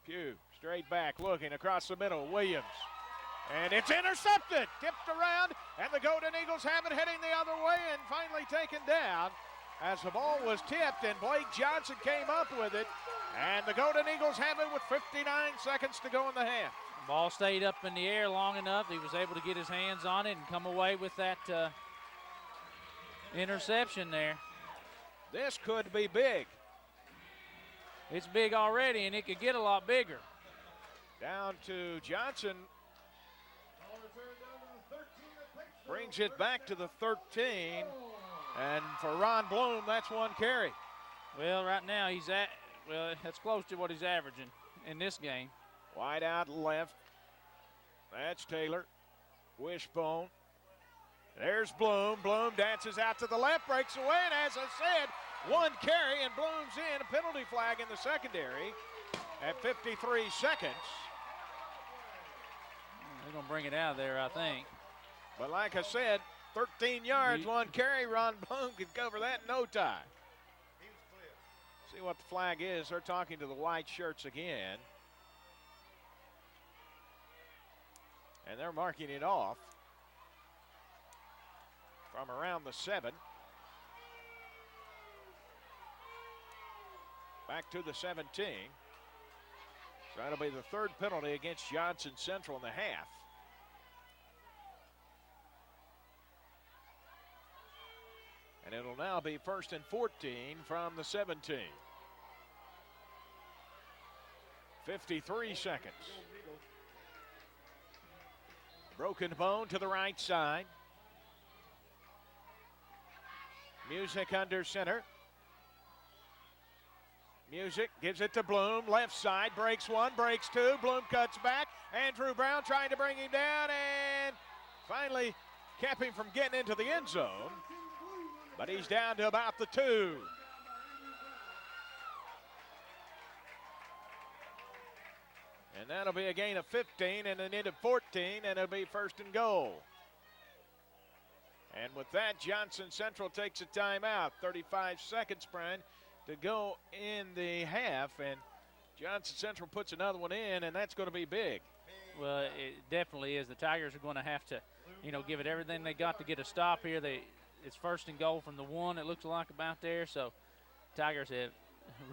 Pugh straight back, looking across the middle. Williams. And it's intercepted. Tipped around, and the Golden Eagles have it heading the other way and finally taken down as the ball was tipped, and Blake Johnson came up with it. And the Golden Eagles have it with 59 seconds to go in the half. Ball stayed up in the air long enough. He was able to get his hands on it and come away with that interception there. This could be big. It's big already, and it could get a lot bigger. Down to Johnson. Brings it back to the 13. And for Ron Bloom, that's 1 carry. Well, right now that's close to what he's averaging in this game. Wide out left. That's Taylor. Wishbone. There's Bloom. Bloom dances out to the left, breaks away, and as I said, 1 carry, and Bloom's in. A penalty flag in the secondary at 53 seconds. They're going to bring it out of there, I think. But like I said, 13 yards, 1 carry. Ron Bloom could cover that in no time. He was clear. See what the flag is. They're talking to the white shirts again. And they're marking it off from around the 7. Back to the 17. So that'll be the 3rd penalty against Johnson Central in the half. And it'll now be 1st and 14 from the 17. 53 seconds. Broken Bone to the right side. Music under center. Music gives it to Bloom. Left side, breaks 1, breaks 2. Bloom cuts back. Andrew Brown trying to bring him down and finally kept him from getting into the end zone. But he's down to about the 2. And that'll be a gain of 15 and an end of 14, and it'll be 1st and goal. And with that, Johnson Central takes a timeout. 35 seconds, Brian, to go in the half. And Johnson Central puts another one in, and that's going to be big. Well, it definitely is. The Tigers are going to have to, give it everything they got to get a stop here. It's 1st and goal from the 1, it looks like, about there. So Tigers have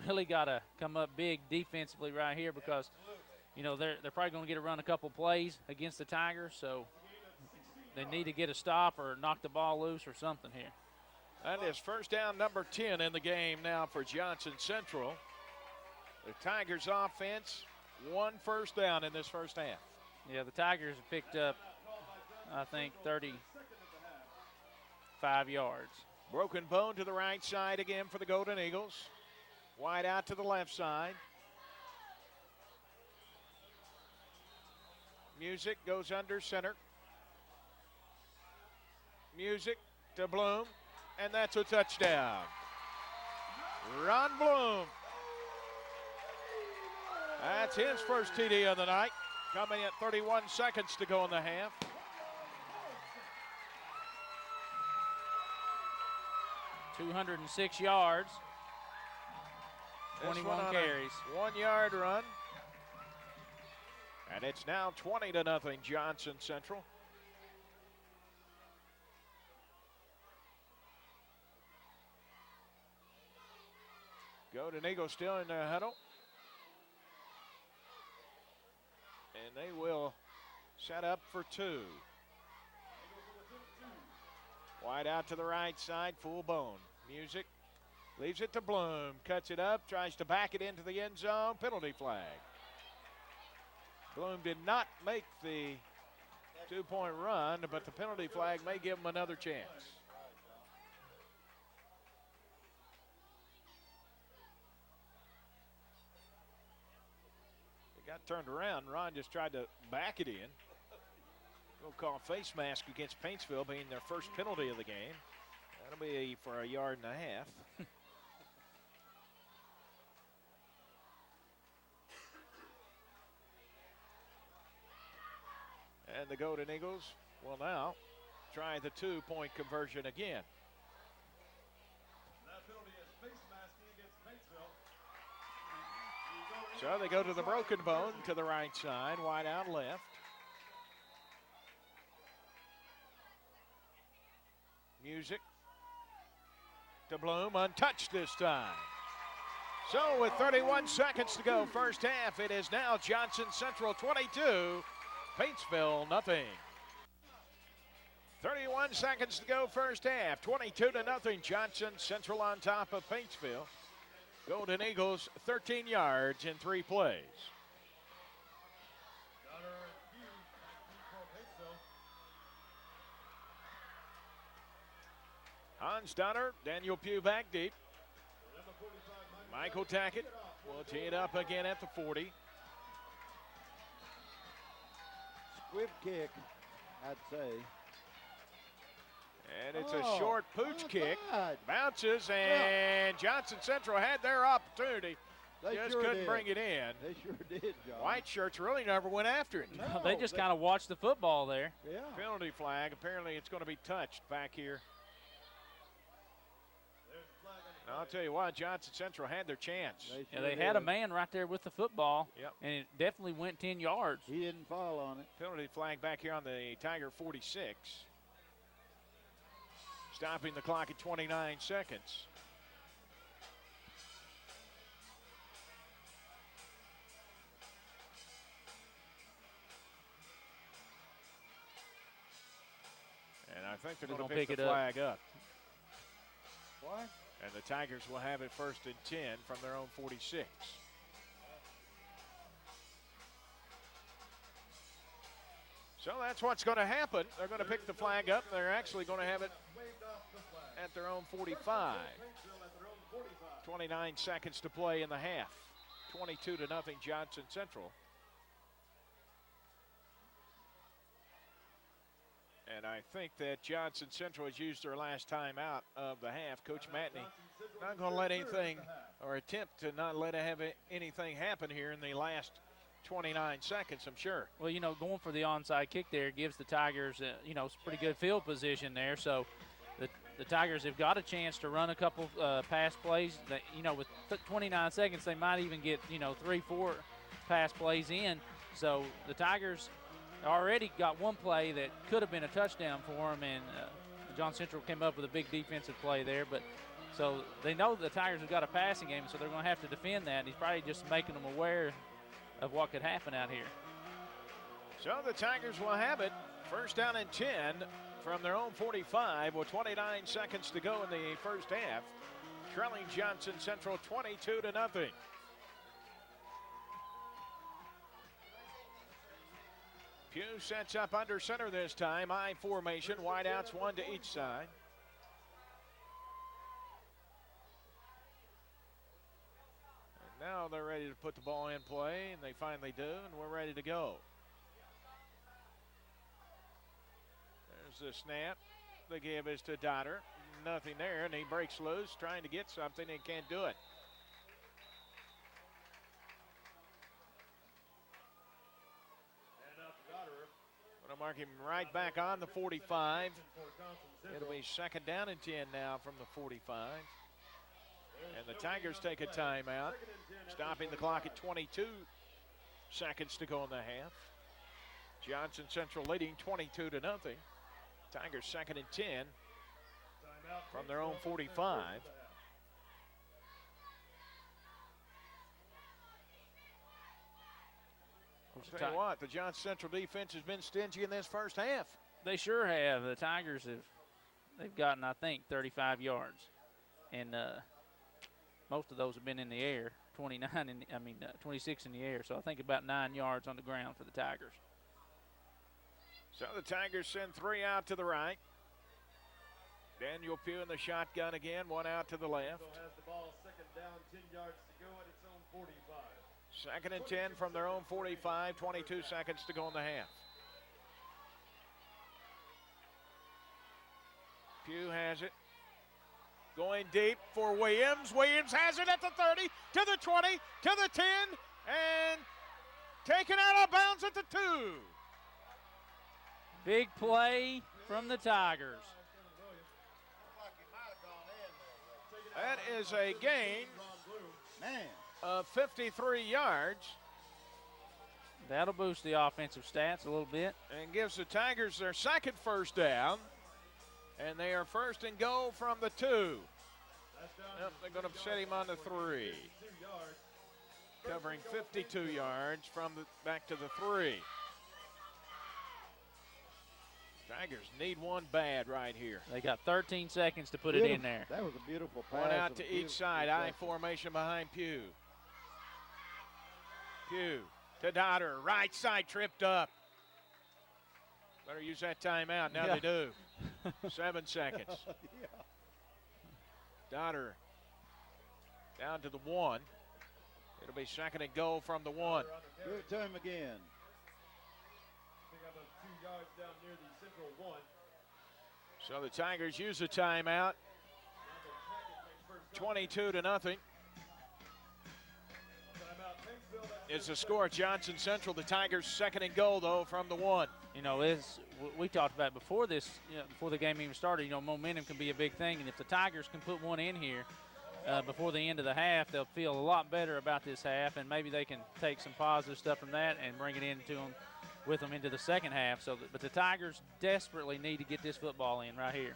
really got to come up big defensively right here because, they're probably going to get to run a couple plays against the Tigers. So they need to get a stop or knock the ball loose or something here. That is first down number 10 in the game now for Johnson Central. The Tigers offense, 1 first down in this first half. Yeah, the Tigers have picked up, I think, 35 yards. Broken bone to the right side again for the Golden Eagles. Wide out to the left side. Music goes under center. Music to Bloom, and that's a touchdown. Ron Bloom. That's his first TD of the night, coming at 31 seconds to go in the half. $206 yards, 21 carries. 1-yard run. And it's now 20-0 Johnson Central. Golden Eagles still in their huddle. And they will set up for 2. Wide out to the right side, full bone. Music leaves it to Bloom, cuts it up, tries to back it into the end zone, penalty flag. Bloom did not make the 2-point run, but the penalty flag may give him another chance. It got turned around. Ron just tried to back it in. We'll call face mask against Paintsville, being their first penalty of the game. That'll be for a yard and a half. And the Golden Eagles will now try the 2-point conversion again. That penalty is face masking against Paintsville. So they go to the broken bone to the right side, wide out left. Music to Bloom, untouched this time. So with 31 seconds to go, first half, it is now Johnson Central 22, Paintsville nothing. 31 seconds to go, first half, 22-0, Johnson Central on top of Paintsville. Golden Eagles 13 yards in 3 plays. Hans Donner, Daniel Pugh back deep. Michael Tackett will tee it up again at the 40. Squib kick, I'd say. And it's a short pooch kick. Bad. Bounces, and Johnson Central had their opportunity. They Just sure couldn't did. bring it in. They sure did, John. White shirts really never went after it. No, They just kind of watched the football there. Yeah. Penalty flag. Apparently it's going to be touched back here. And I'll tell you what, Johnson Central had their chance. Yeah, they had a man right there with the football, Yep. and it definitely went 10 yards. He didn't fall on it. Penalty flag back here on the Tiger 46. Stopping the clock at 29 seconds. And I think they're going to pick the flag up. What? And the Tigers will have it 1st and 10 from their own 46. So that's what's going to happen. They're going to pick the flag up. They're actually going to have it at their own 45. 29 seconds to play in the half. 22-0 Johnson Central. And I think that Johnson Central has used their last time out of the half. Coach Matney not going to let anything or attempt to not let anything happen here in the last 29 seconds, I'm sure. Well, going for the onside kick there gives the Tigers, some pretty good field position there. So the Tigers have got a chance to run a couple pass plays. That, with 29 seconds, they might even get, 3-4 pass plays in. So the Tigers already got one play that could have been a touchdown for them, and John Central came up with a big defensive play there. But so they know the Tigers have got a passing game, so they're going to have to defend that. And he's probably just making them aware of what could happen out here. So the Tigers will have it. First down and 10 from their own 45 with 29 seconds to go in the first half. Trailing Johnson Central 22-0. Pugh sets up under center this time. I formation, wideouts, one to each side. And now they're ready to put the ball in play, and they finally do, and we're ready to go. There's the snap. The give is to Dotter. Nothing there, and he breaks loose, trying to get something, and can't do it. Going to mark him right back on the 45. It'll be second down and 10 now from the 45. And the Tigers take a timeout, stopping the clock at 22 seconds to go in the half. Johnson Central leading 22-0. Tigers second and 10 from their own 45. I'll tell you what, the Johnson Central defense has been stingy in this first half. They sure have. The Tigers they've gotten, I think, 35 yards, and most of those have been in the air. 26 in the air. So I think about 9 yards on the ground for the Tigers. So the Tigers send three out to the right. Daniel Pugh in the shotgun again, one out to the left. Has the ball, second down, 10 yards to go at its own 45. Second and 10 from their own 45, 22 seconds to go in the half. Pugh has it. Going deep for Williams. Williams has it at the 30, to the 20, to the 10, and taken out of bounds at the 2. Big play from the Tigers. That is a gain of 53 yards. That'll boost the offensive stats a little bit. And gives the Tigers their second first down. And they are first and goal from the 2. Yep, they're going to set him on the 3. Covering 52 yards from back to the 3. Tigers need one bad right here. They got 13 seconds to put it in there. That was a beautiful pass. One out to each side. I formation behind Pugh. Pugh to Dotter. Right side tripped up. Better use that timeout. Now they do. 7 seconds. Dotter down to the 1. It'll be second and goal from the 1. Give it to him again. So the Tigers use a timeout. 22-0. Is the score. Johnson Central, the Tigers second and goal though from the 1. We talked about before this, before the game even started. Momentum can be a big thing, and if the Tigers can put one in here before the end of the half, they'll feel a lot better about this half, and maybe they can take some positive stuff from that and bring it with them into the second half. But the Tigers desperately need to get this football in right here.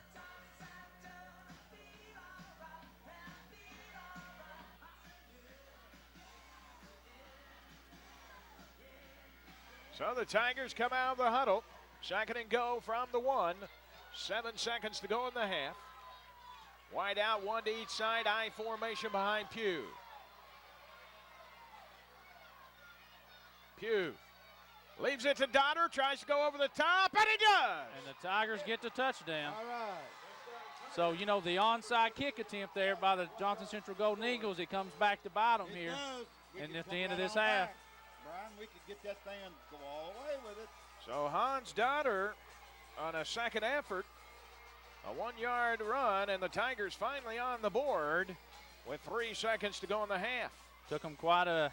So the Tigers come out of the huddle. Second and go from the 1. 7 seconds to go in the half. Wide out, one to each side. I formation behind Pugh. Pugh leaves it to Dotter. Tries to go over the top, and he does. And the Tigers get the touchdown. All right. So, the onside kick attempt there by the Johnson Central Golden Eagles, it comes back to bite them here. And at the end of this half. Brian, we could get that thing and go all the way with it. So Hans Dotter on a second effort, a 1-yard run, and the Tigers finally on the board with 3 seconds to go in the half. Took them quite a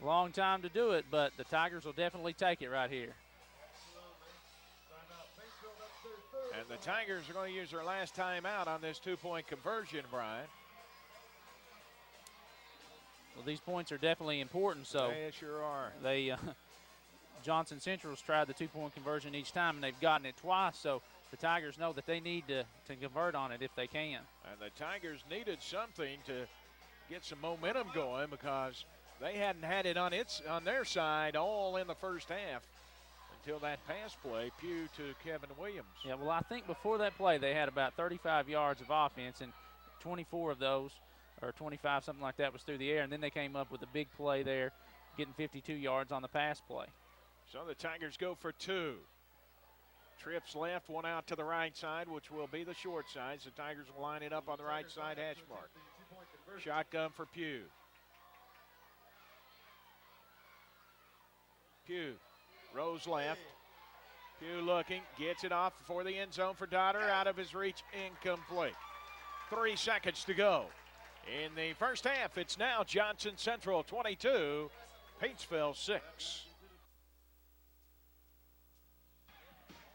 long time to do it, but the Tigers will definitely take it right here. And the Tigers are going to use their last timeout on this two-point conversion, Brian. Well, these points are definitely important, so They sure are. they Johnson Central's tried the two-point conversion each time, and they've gotten it twice, so the Tigers know that they need to convert on it if they can. And the Tigers needed something to get some momentum going because they hadn't had it on their side all in the first half until that pass play, Pugh to Kevin Williams. Yeah, well, I think before that play they had about 35 yards of offense, and 24 of those, or 25, something like that, was through the air, and then they came up with a big play there, getting 52 yards on the pass play. So the Tigers go for two. Trips left, one out to the right side, which will be the short side. So the Tigers will line it up on the right side hash mark. Shotgun for Pugh. Pugh, Rose left. Pugh looking, gets it off for the end zone for Dotter. Out of his reach, incomplete. 3 seconds to go. In the first half, it's now Johnson Central 22, Paintsville 6.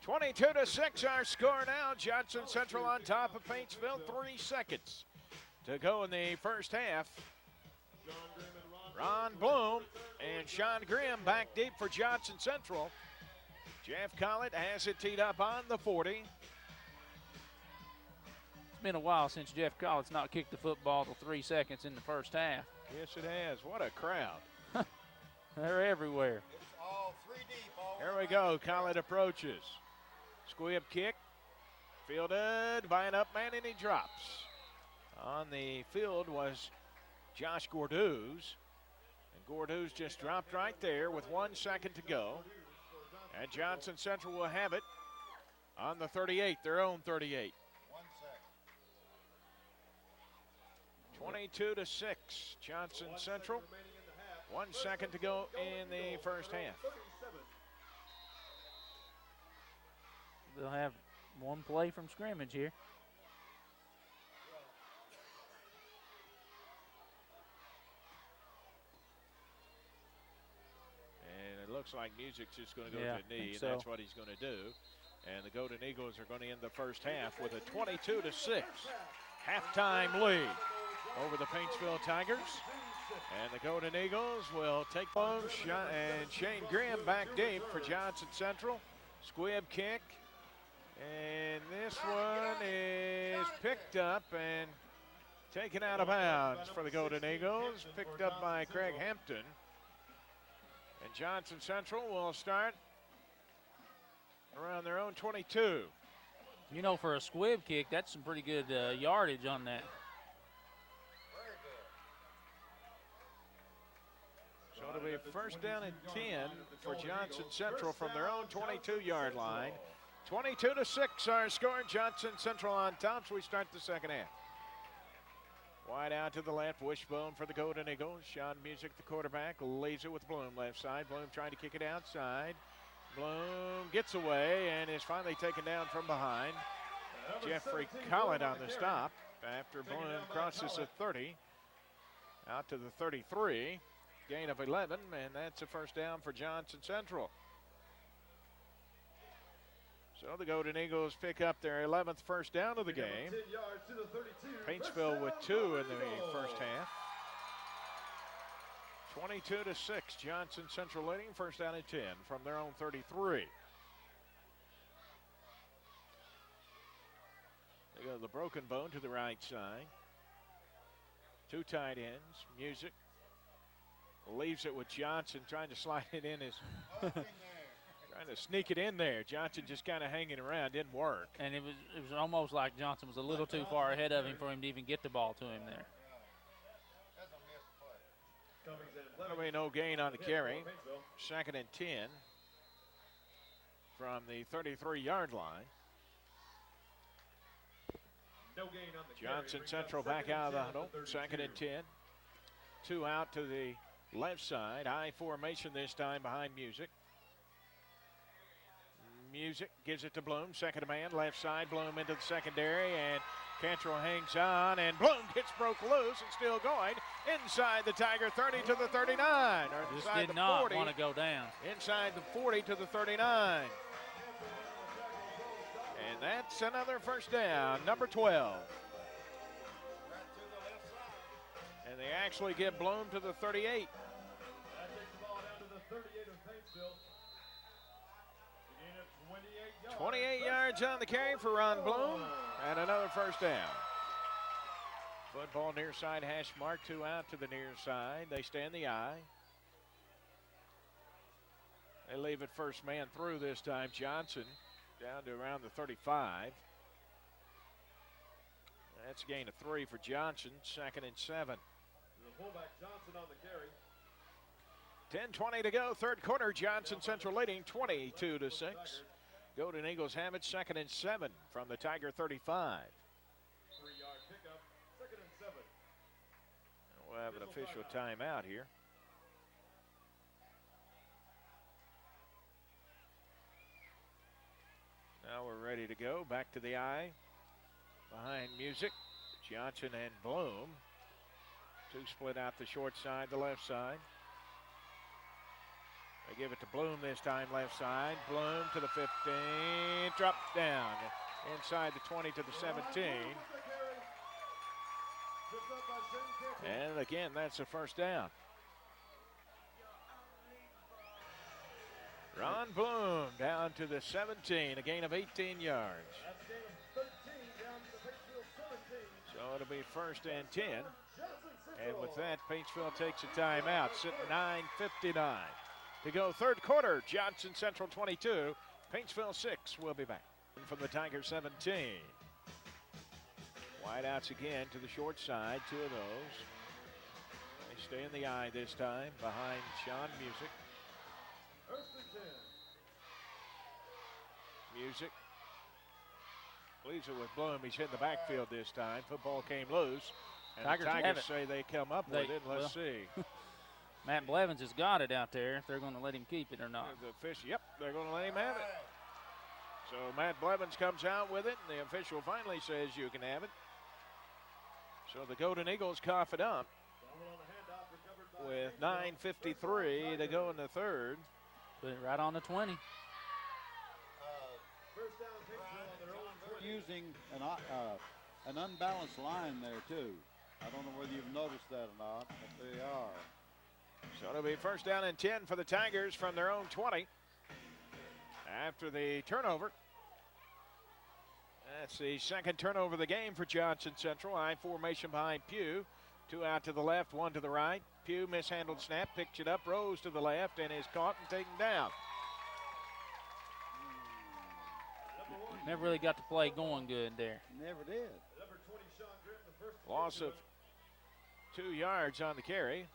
22-6 our score now. Johnson Central on top of Paintsville. 3 seconds to go in the first half. Ron Bloom and Sean Grimm back deep for Johnson Central. Jeff Collett has it teed up on the 40. It's been a while since Jeff Collett's not kicked the football till 3 seconds in the first half. Yes, it has. What a crowd. They're everywhere. It's all 3 deep. Here we go. Collett approaches. Squib kick. Fielded by an up man, and he drops. On the field was Josh Gordouz. And Gordouz just dropped right there with 1 second to go. And Johnson Central will have it on the 38, their own 38. 1 second. 22-6, Johnson Central. 1 second to go in the first half. They'll have one play from scrimmage here. And it looks like Music's just going to go Yeah, to the knee, and so. that's what he's going to do. And the Golden Eagles are going to end the first half with a 22-6 halftime lead over the Paintsville Tigers. And the Golden Eagles will take home, and Shane Grimm back deep for Johnson Central. Squib kick. And this one is picked up and taken out of bounds for the Golden Eagles. Picked up by Craig Hampton. And Johnson Central will start around their own 22. You know, for a squib kick, that's some pretty good yardage on that. So it'll be first down and 10 for Johnson Central from their own 22-yard line. 22-6 our score. Johnson Central on top, so we start the second half. Wide out to the left, wishbone for the Golden Eagles. Sean Music, the quarterback, leaves it with Bloom left side. Bloom trying to kick it outside. Bloom gets away and is finally taken down from behind. Jeffrey Collett on the stop after Bloom crosses the 30 out to the 33. Gain of 11, and that's a first down for Johnson Central. So the Golden Eagles pick up their 11th first down of the game. Paintsville with 2 in the first half. 22-6, Johnson Central leading, first down and 10 from their own 33. They go to the broken bone to the right side. 2 tight ends, Music. Leaves it with Johnson, trying to slide it in trying to sneak it in there. Johnson just kind of hanging around, didn't work. And it was almost like Johnson was a little too far ahead of him for him to even get the ball to him there. That'll be no gain on the carry. Second and 10 from the 33-yard line. No gain on the carry. Johnson Central back out of the huddle. Second and 10. 2 out to the left side. High formation this time behind Music. Music gives it to Bloom. Second man, left side. Bloom into the secondary and Cantrell hangs on, and Bloom gets broke loose and still going inside the Tiger 30 to the 39. Or Just inside did the not 40, want to go down. inside the 40 to the 39. And that's another first down, number 12. And they actually get Bloom to the 38. That takes the ball down to the 38 of Paintsville. A gain of 28 yards. 28 yards on the carry for Ron Bloom, and another first down. Football near side hash mark, 2 out to the near side. They stand the eye. They leave it first man through this time. Johnson down to around the 35. That's a gain of 3 for Johnson, 2nd and 7. The fullback Johnson on the carry. 10:20 to go, third quarter. Johnson Central leading 22 to 6. Golden Eagles have it, 2nd and 7 from the Tiger 35. 3-yard pickup, 2nd and 7. We'll have an official timeout here. Now we're ready to go. Back to the eye. Behind music, Johnson and Bloom. 2 split out the short side, the left side. They give it to Bloom this time, left side. Bloom to the 15, drop down. Inside the 20 to the 17. And again, that's a first down. Ron Bloom down to the 17, a gain of 18 yards. That's a gain of 13 down to the Paintsville 17. So it'll be 1st and 10. And with that, Paintsville takes a timeout, sitting 9:59 to go, third quarter. Johnson Central 22, Paintsville 6. We'll be back from the Tiger 17. Wideouts again to the short side, 2 of those. They stay in the eye this time, behind Sean Music. 1st and 10. Music leaves it with Bloom. He's hit the backfield this time. Football came loose. And Tigers the have Tigers it. say they come up with it. Let's see. Matt Blevins has got it out there, if they're going to let him keep it or not. The official, yep, they're going to let him have it. So Matt Blevins comes out with it, and the official finally says you can have it. So the Golden Eagles cough it up with 9:53 to go in the third. Put it right on the 20. First down, Paintsville on their own 20. Using an unbalanced line there, too. I don't know whether you've noticed that or not, but they are. So it'll be 1st down and 10 for the Tigers from their own 20. After the turnover. That's the 2nd turnover of the game for Johnson Central. I formation behind Pugh. 2 out to the left, 1 to the right. Pugh mishandled snap, picks it up, rose to the left, and is caught and taken down. Never really got the play going good there. Never did. Number 20, Sean Grimm, the first Loss of 2 yards on the carry.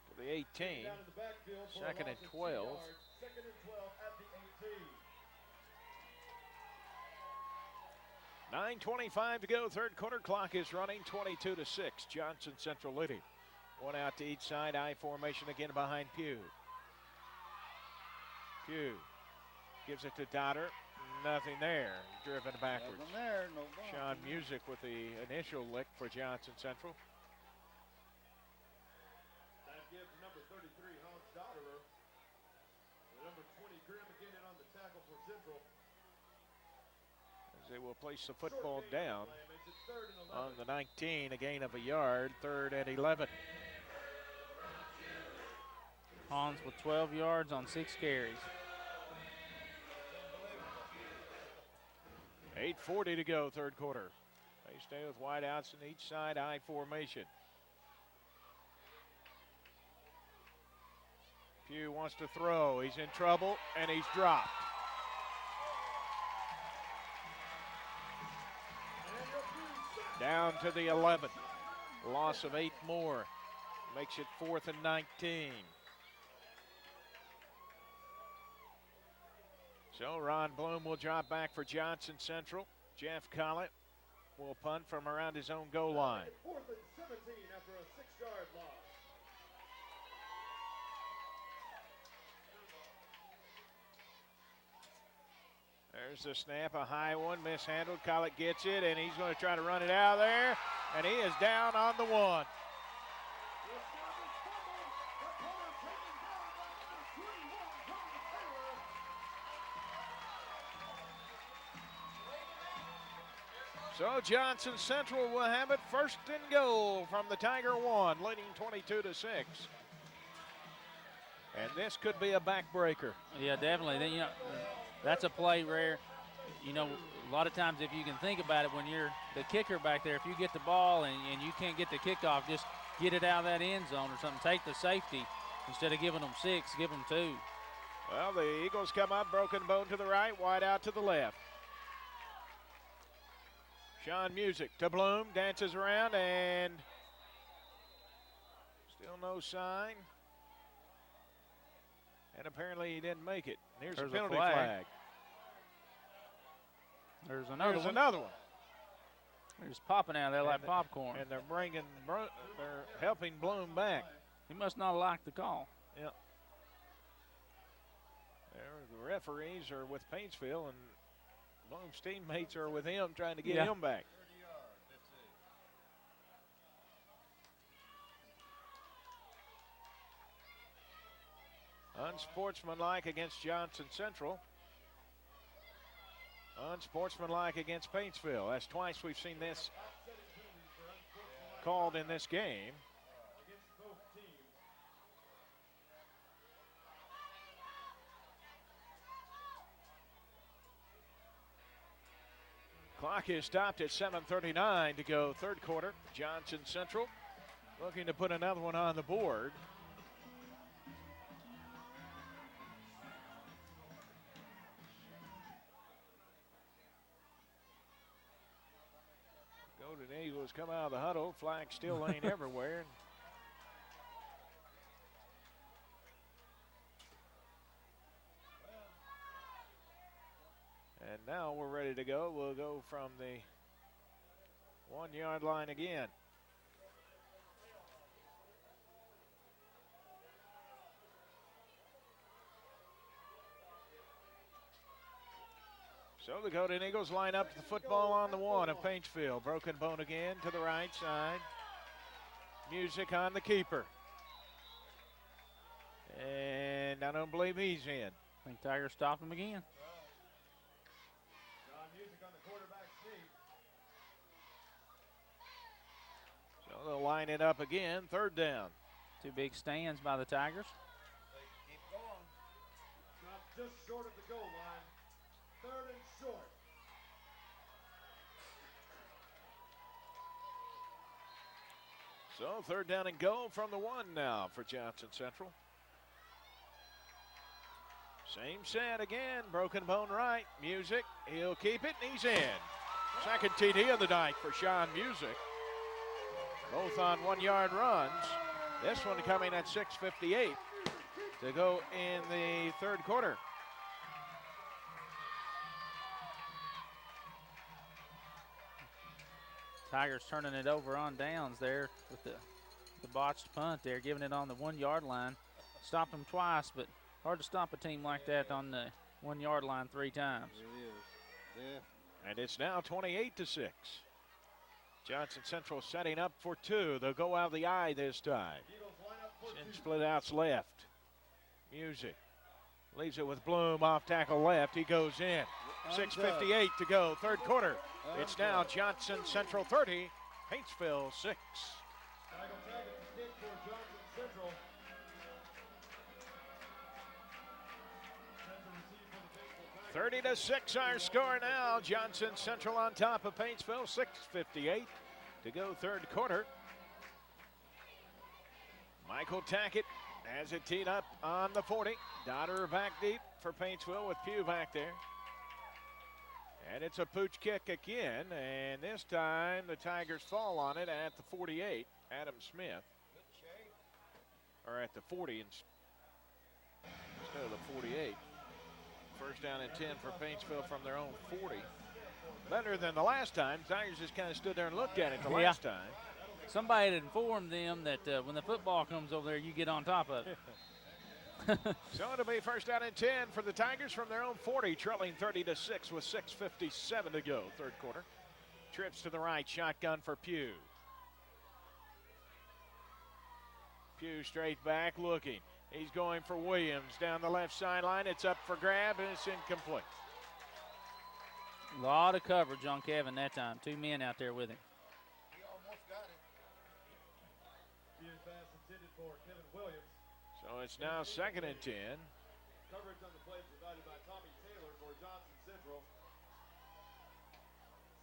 To the 18. down in the backfield for a 2nd and loss of 2 12. yards. 2nd and 12 at the 18. 9:25 to go, third quarter. Clock is running, 22 to 6. Johnson Central leading. 1 out to each side, I formation again behind Pugh. Pugh gives it to Dotter. Nothing there. Driven backwards. Nothing there, no ball. Sean Music with the initial lick for Johnson Central. That gives number 33, Hans Dotterer. And number 20, Grimm again in on the tackle for Central. As they will place the football down Makes it 3rd and 11. on the 19, a gain of a yard, 3rd and 11. Hans with 12 yards on 6 carries. 8:40 to go, third quarter. They stay with wideouts on each side, I formation. Pugh wants to throw. He's in trouble, and he's dropped. Down to the 11. Loss of 8 more. Makes it 4th and 19. So Ron Bloom will drop back for Johnson Central. Jeff Collett will punt from around his own goal line. 4th and 17 after a 6-yard loss. There's There's the snap, a high one, mishandled. Collett gets it, and he's going to try to run it out there, and he is down on the one. So Johnson Central will have it first and goal from the Tiger 1, leading 22-6. And this could be a backbreaker. Yeah, definitely. Then, that's a play where, a lot of times if you can think about it, when you're the kicker back there, if you get the ball and you can't get the kickoff, just get it out of that end zone or something. Take the safety. Instead of giving them 6, give them 2. Well, the Eagles come up, broken bone to the right, wide out to the left. Sean Music to Bloom, dances around, and still no sign. And apparently he didn't make it. Here's a penalty flag. There's another one. They're just popping out there like popcorn. And they're helping Bloom back. He must not like the call. Yep. The referees are with Paintsville, and Bloom's teammates are with him trying to get him back. Unsportsmanlike against Johnson Central. Unsportsmanlike against Paintsville. That's twice we've seen this called in this game. Clock is stopped at 7:39 to go, third quarter. Johnson Central looking to put another one on the board. Golden Eagles come out of the huddle. Flag still laying everywhere. And now we're ready to go. We'll go from the 1-yard line again. So the Golden Eagles line up the football on the 1 of Paintsville. Broken bone again to the right side. Music on the keeper. And I don't believe he's in. I think Tigers stop him again. So they'll line it up again, third down. 2 big stands by the Tigers. Keep going. Not just short of the goal line. Third and short. So third down and goal from the 1 now for Johnson Central. Same set again, broken bone right. Music, he'll keep it, and he's in. Second TD of the night for Sean Music. Both on 1-yard runs. This one coming at 6:58 to go in the third quarter. Tigers turning it over on downs there with the botched punt there, giving it on the 1-yard line. Stopped them twice, but hard to stop a team like that on the 1-yard line 3 times. It is. Yeah. And it's now 28-6. Johnson Central setting up for 2. They'll go out of the eye this time. Shin split outs left. Music leaves it with Bloom off tackle left. He goes in. 6:58 to go, third quarter. It's now Johnson Central 30, Paintsville 6. 30-6 our score now. Johnson Central on top of Paintsville. 6:58 to go, third quarter. Michael Tackett has it teed up on the 40. Dodder back deep for Paintsville with Pugh back there. And it's a pooch kick again, and this time the Tigers fall on it at the 48. Adam Smith. Or at the 40 instead of the 48. First down and 10 for Paintsville from their own 40. Better than the last time. Tigers just kind of stood there and looked at it the last time. Somebody had informed them that when the football comes over there, you get on top of it. So it'll be first down and 10 for the Tigers from their own 40, trailing 30-6 with 6:57 to go, third quarter. Trips to the right, shotgun for Pugh. Pugh straight back looking. He's going for Williams down the left sideline. It's up for grab and it's incomplete. A lot of coverage on Kevin that time. 2 men out there with him. He almost got it. Here's pass intended for Kevin Williams. So it's now second and 10. Coverage on the play provided by Tommy Taylor for Johnson Central.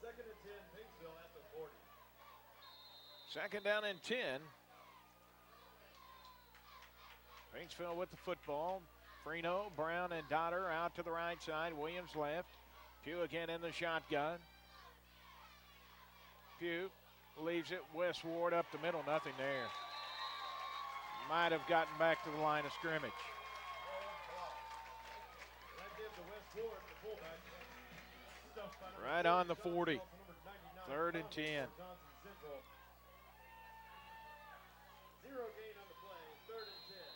Second and 10, Paintsville at the 40. Second down and 10. Paintsville with the football. Freno, Brown, and Dotter out to the right side. Williams left. Pugh again in the shotgun. Pugh leaves it. West Ward up the middle. Nothing there. Might have gotten back to the line of scrimmage. That gives the West Ward, the fullback. Stuffed by number Right on the 40, 40. number 99, Third and 10. Johnson Central. Zero gain on the play. Third and 10.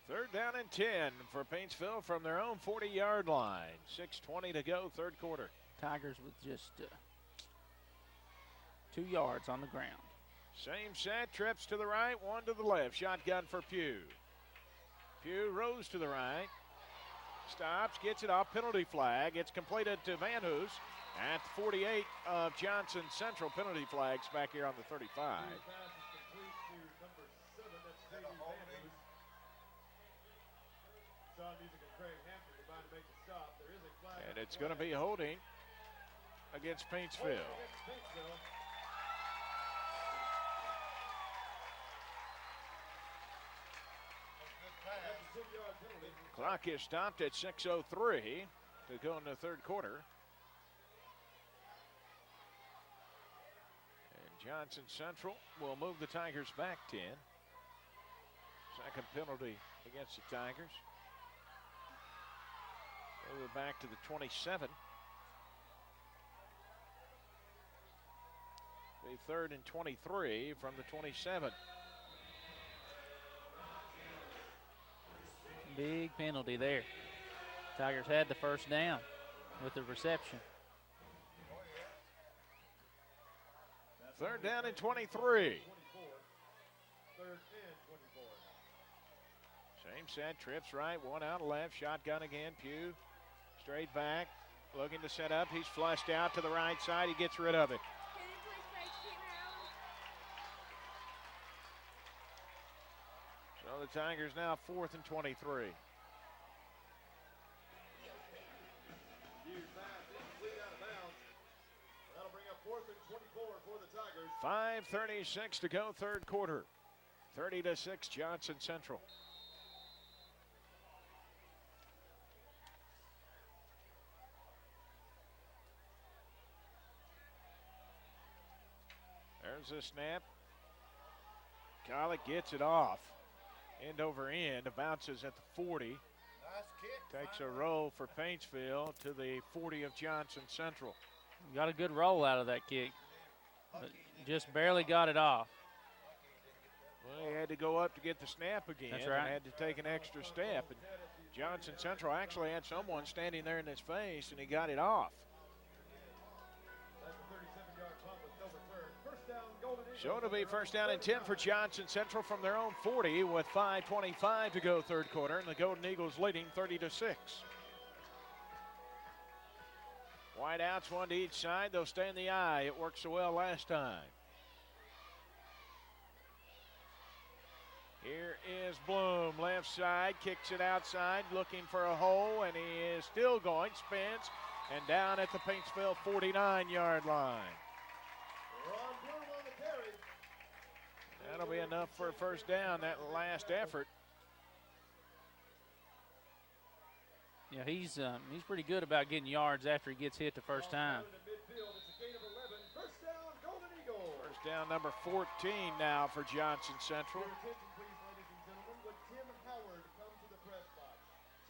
Third down and 10 for Paintsville from their own 40-yard line. 6:20 to go, third quarter. Tigers with just 2 yards on the ground. Same set, trips to the right, one to the left. Shotgun for Pugh. Pugh rose to the right. Stops, gets it off, penalty flag. It's completed to Van Hoos at the 48 of Johnson Central. Penalty flags back here on the 35. Here's pass is complete to number 7. That's J.D. Van Hoos. Sean Music and Craig Hampton combined to make the stop. There is a flag. And it's going to be holding against Paintsville. Against Paintsville. That's a 10-yard penalty. Clock is stopped at 6:03 to go in the third quarter. And Johnson Central will move the Tigers back 10. Second penalty against the Tigers. Move it back to the 27. Be third and 23 from the 27. Big penalty there. Tigers had the first down with the reception. Third down and 23. 24. Third and 24. Same set, trips right, one out left, shotgun again, Pugh. Straight back, looking to set up. He's flushed out to the right side. He gets rid of it. So the Tigers now fourth and 23. Hughes pass incomplete out of bounds. That'll bring up fourth and 24 for the Tigers. 5:36 to go, third quarter. 30-6, Johnson Central. There's a snap. Collick gets it off. End over end. Bounces at the 40. Nice kick. Takes a roll for Paintsville to the 40 of Johnson Central. Got a good roll out of that kick. But just barely got it off. Well, he had to go up to get the snap again. That's right. And had to take an extra step. And Johnson Central actually had someone standing there in his face, and he got it off. That's a 37-yard punt with no return. First down, Golden Eagles. So it'll be first down and 10 for Johnson Central from their own 40 with 5:25 to go third quarter, and the Golden Eagles leading 30-6. Wide outs, one to each side. They'll stay in the eye. It worked so well last time. Here is Bloom, left side, kicks it outside, looking for a hole, and he is still going, spins, and down at the Paintsville 49-yard line. Ron Bloom on the carry. That'll be enough for a first down, that last effort. Yeah, he's pretty good about getting yards after he gets hit the first time. In the midfield, it's a gain of 11. First down, Golden Eagles. First down number 14 now for Johnson Central. Your attention, please, ladies and gentlemen. Would Tim Howard come to the press box?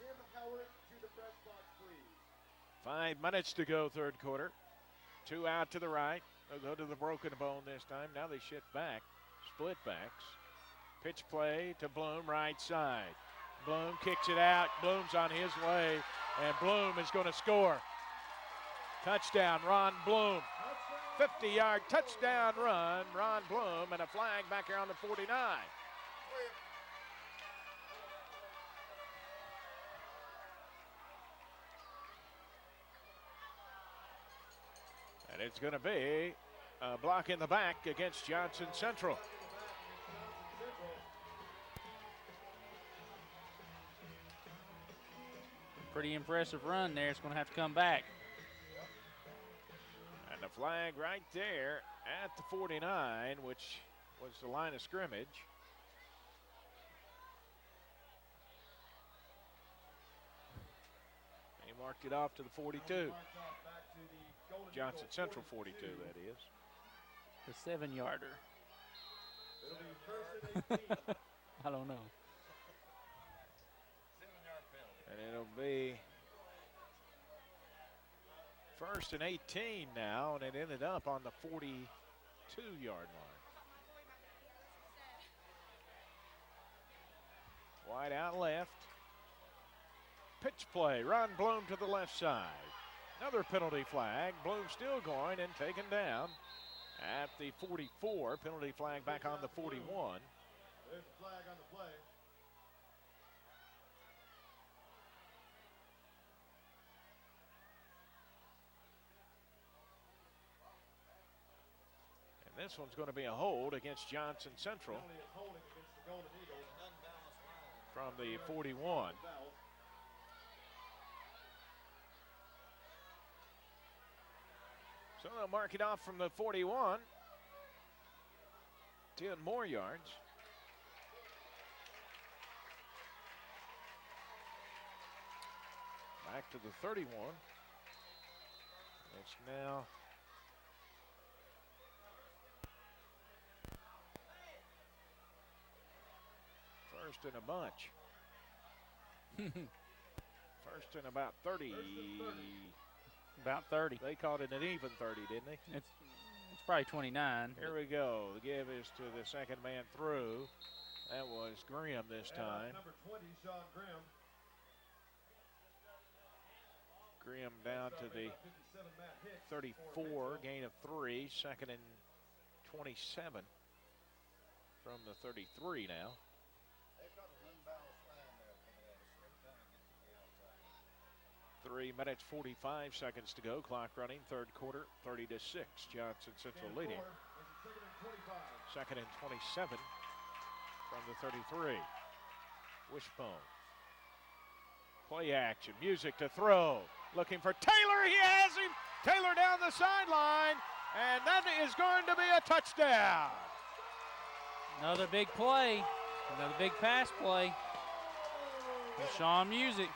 Tim Howard to the press box, please. 5 minutes to go third quarter. 2 out to the right. They'll go to the broken bone this time. Now they shift back, split backs. Pitch play to Bloom, right side. Bloom kicks it out. Bloom's on his way, and Bloom is going to score. Touchdown, Ron Bloom. 50-yard touchdown run, Ron Bloom, and a flag back here on the 49. And it's going to be a block in the back against Johnson Central. Pretty impressive run there. It's going to have to come back. And the flag right there at the 49, which was the line of scrimmage. He marked it off to the 42. Johnson Central 42, that is. The 7-yarder. I don't know. And it'll be first and 18 now, and it ended up on the 42-yard line. Wide out left. Pitch play. Ron Bloom to the left side. Another penalty flag. Bloom still going and taken down at the 44. Penalty flag back on the 41. There's a flag on the play. And this one's going to be a hold against Johnson Central from the 41. So they'll mark it off from the 41. 10 more yards. Back to the 31. It's now first and a bunch. First and about 30. About 30. They called it an even 30, didn't they? It's probably 29. Here we go. The give is to the second man through. That was Graham this time. Number 20, Sean Graham. Graham down to the 34, gain of 3, second and 27 from the 33 now. 3 minutes, 45 seconds to go. Clock running, third quarter, 30-6. Johnson Central leading. Second and 27 from the 33. Wishbone. Play action, music to throw. Looking for Taylor, he has him. Taylor down the sideline, and that is going to be a touchdown. Another big play, another big pass play. Sean Music.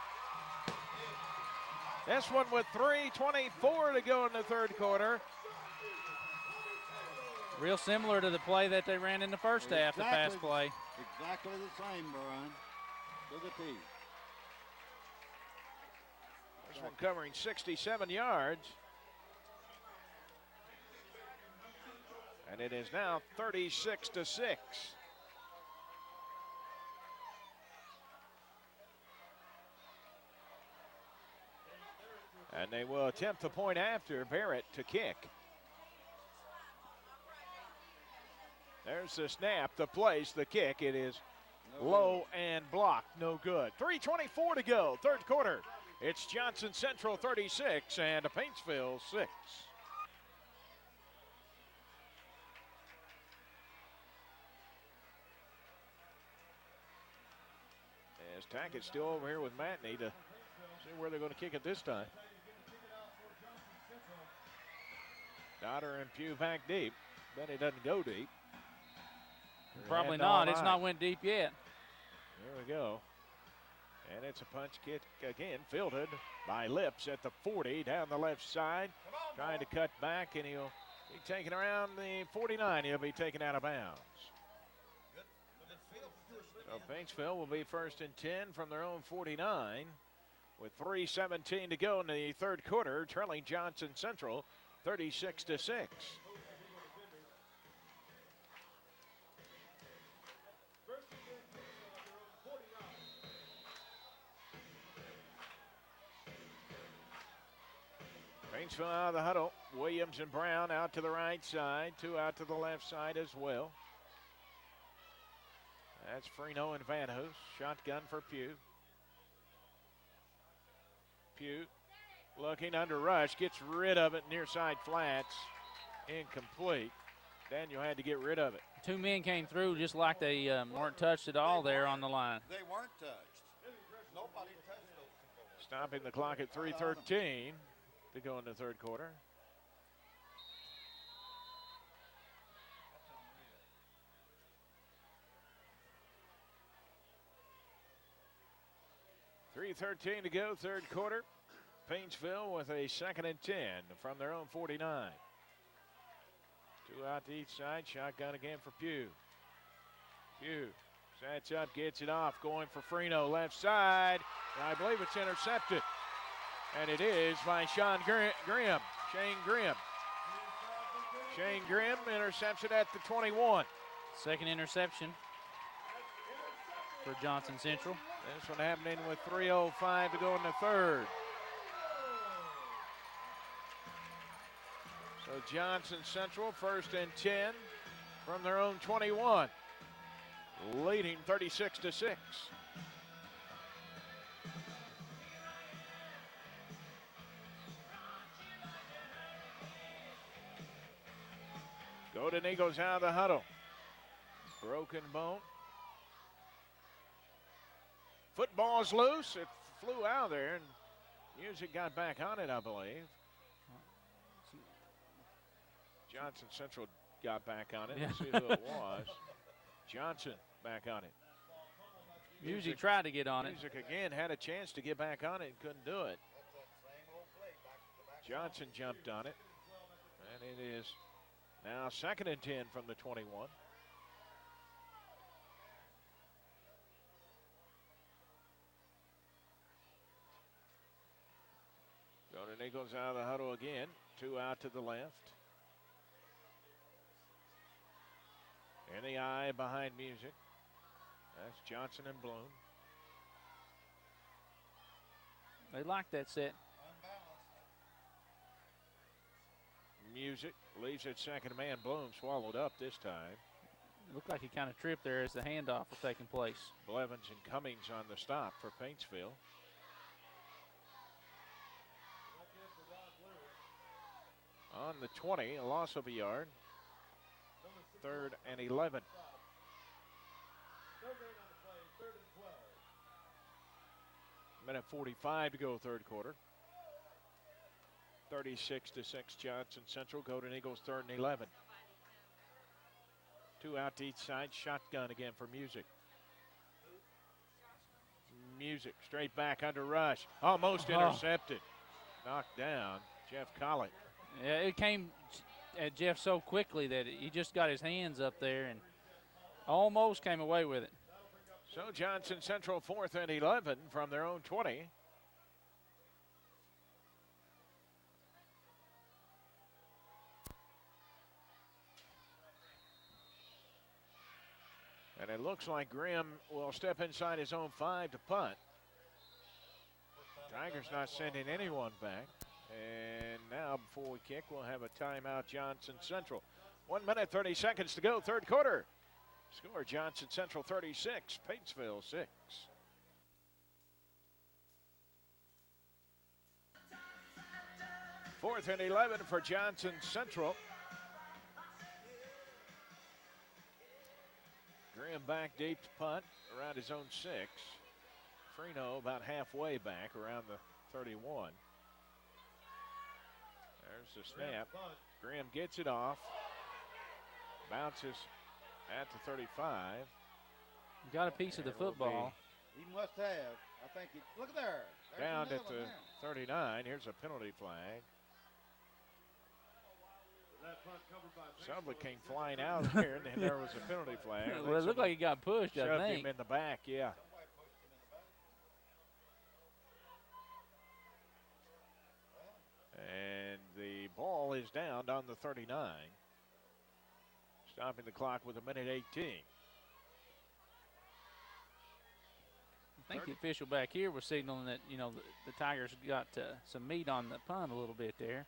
This one with 3:24 to go in the third quarter. Real similar to the play that they ran in the first half, the pass play. Exactly the same, Brian, to the T. This one covering 67 yards. And it is now 36-6. And they will attempt the point after. Barrett to kick. There's the snap, the place, the kick. It is low and blocked, no good. 3:24 to go, third quarter. It's Johnson Central 36 and Paintsville 6. As Tackett's still over here with Matney to see where they're going to kick it this time. Dotter and Pugh back deep. Then it doesn't go deep. Probably not. It's not went deep yet. There we go. And it's a punch kick again, fielded by Lips at the 40 down the left side. Trying to cut back, and he'll be taken around the 49. He'll be taken out of bounds. So Paintsville will be first and 10 from their own 49 with 3:17 to go in the third quarter, trailing Johnson Central 36-6. Paintsville out of the huddle. Williams and Brown out to the right side. 2 out to the left side as well. That's Freno and Van Hoos. Shotgun for Pugh. Pugh looking under rush. Gets rid of it near side flats. Incomplete. Daniel had to get rid of it. 2 men came through just like they weren't touched at all there on the line. They weren't touched. Nobody touched those 2 boys. Stopping the clock at 3:13 to go in the third quarter. .313 to go, third quarter. Paintsville with a 2nd and 10 from their own 49. 2 out to each side. Shotgun again for Pugh. Pugh sets up, gets it off, going for Freno, left side. And I believe it's intercepted. And it is by Sean Grimm. Shane Grimm. Shane Grimm intercepts it at the 21. 2nd interception for Johnson Central. This one happening with 3:05 to go in the third. So Johnson Central 1st and 10 from their own 21, leading 36-6. Golden Eagles out of the huddle. Broken bone. Football's loose. It flew out there, and Music got back on it, I believe. Johnson Central got back on it. Let's see who it was. Johnson back on it. Music tried to get on it. Music again had a chance to get back on it and couldn't do it. Johnson jumped on it. And it is now 2nd and 10 from the 21. Golden Eagles out of the huddle again. 2 out to the left. In the eye behind Music. That's Johnson and Bloom. They like that set. Music leaves it 2nd man. Bloom swallowed up this time. It looked like he kind of tripped there as the handoff was taking place. Blevins and Cummings on the stop for Paintsville. On the 20, a loss of a yard. 3rd and 11. Minute 45 to go, third quarter. 36-6 Johnson Central. Golden Eagles 3rd and 11. 2 out to each side. Shotgun again for Music. Music straight back under rush. Almost intercepted. Knocked down. Jeff Collett. Yeah, it came at Jeff so quickly that he just got his hands up there and almost came away with it. So Johnson Central 4th and 11 from their own 20. And it looks like Grimm will step inside his own 5 to punt. Tigers not sending anyone back. And now before we kick, we'll have a timeout, Johnson Central. 1 minute, 30 seconds to go, third quarter. Score Johnson Central 36, Paintsville 6. Fourth and 11 for Johnson Central. Graham back deep to punt around his own 6. Freno about halfway back around the 31. There's the snap. Graham gets it off. Bounces at the 35. Got a piece of the football. He must have. I think he, look at there. There's Down the at the 39. Here's a penalty flag. Somebody came flying out there, and then there was a penalty flag. Well, it looked like he got pushed, I think. Shoved think. him in the back, yeah. And the ball is down on the 39. Stopping the clock with a minute 18. I think the official back here was signaling that, you know, the Tigers got some meat on the punt a little bit there.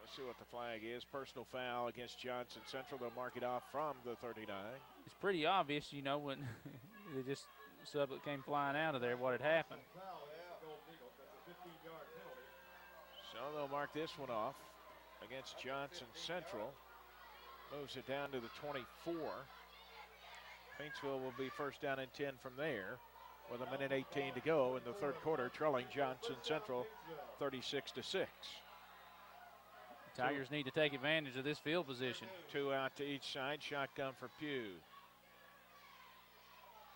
Let's see what the flag is. Personal foul against Johnson Central. They'll mark it off from the 39. It's pretty obvious, you know, when they just Sublette came flying out of there, what had happened. So they'll mark this one off against Johnson Central. Moves it down to the 24. Paintsville will be first down and 10 from there with 1:18 to go in the third quarter, trailing Johnson Central 36-6. Tigers need to take advantage of this field position. 2 out to each side. Shotgun for Pugh.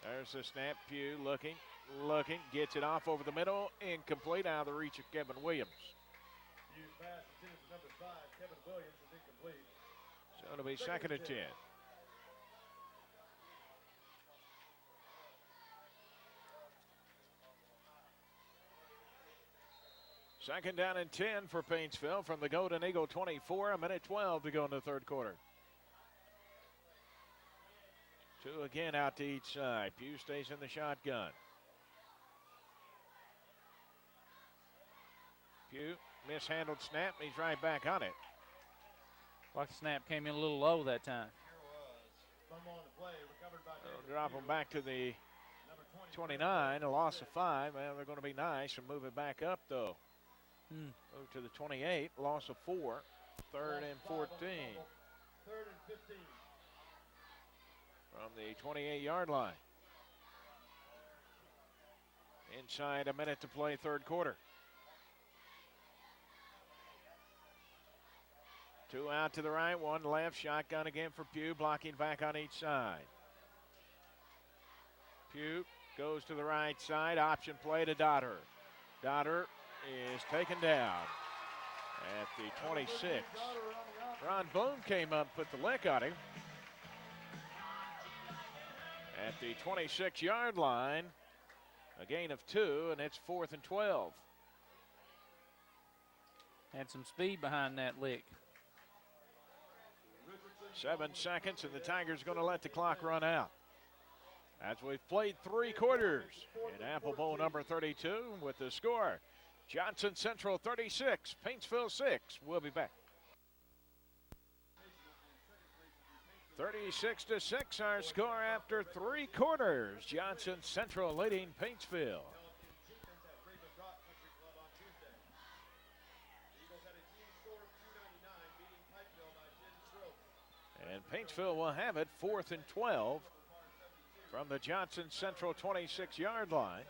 There's the snap. Pugh looking, gets it off over the middle. Incomplete, out of the reach of Kevin Williams. Hughes pass intended to number 5, Kevin Williams, is incomplete. So it'll be second and 10. Second down and 10 for Paintsville from the Golden Eagle 24, 1:12 to go in the third quarter. 2 again out to each side. Pugh stays in the shotgun. Pugh, mishandled snap, he's right back on it. Like the snap came in a little low that time. They'll drop him back to the 29, a loss of 5. Well, they're going to be nice and move it back up, though. Move to the 28, loss of 4, third and 14. Third and 15. From the 28-yard line. Inside a minute to play third quarter. 2 out to the right, 1 left. Shotgun again for Pugh, blocking back on each side. Pugh goes to the right side, option play to Dotter. Dotter is taken down at the 26. Ron Bloom came up, put the lick on him. At the 26-yard line, a gain of 2, and it's 4th and 12. Had some speed behind that lick. 7 seconds, and the Tigers going to let the clock run out. As we've played 3 quarters in Apple Bowl number 32 with the score, Johnson Central 36, Paintsville 6. We'll be back. 36-6, our score after 3 quarters. Johnson Central leading Paintsville. And Paintsville will have it 4th and 12 from the Johnson Central 26-yard line.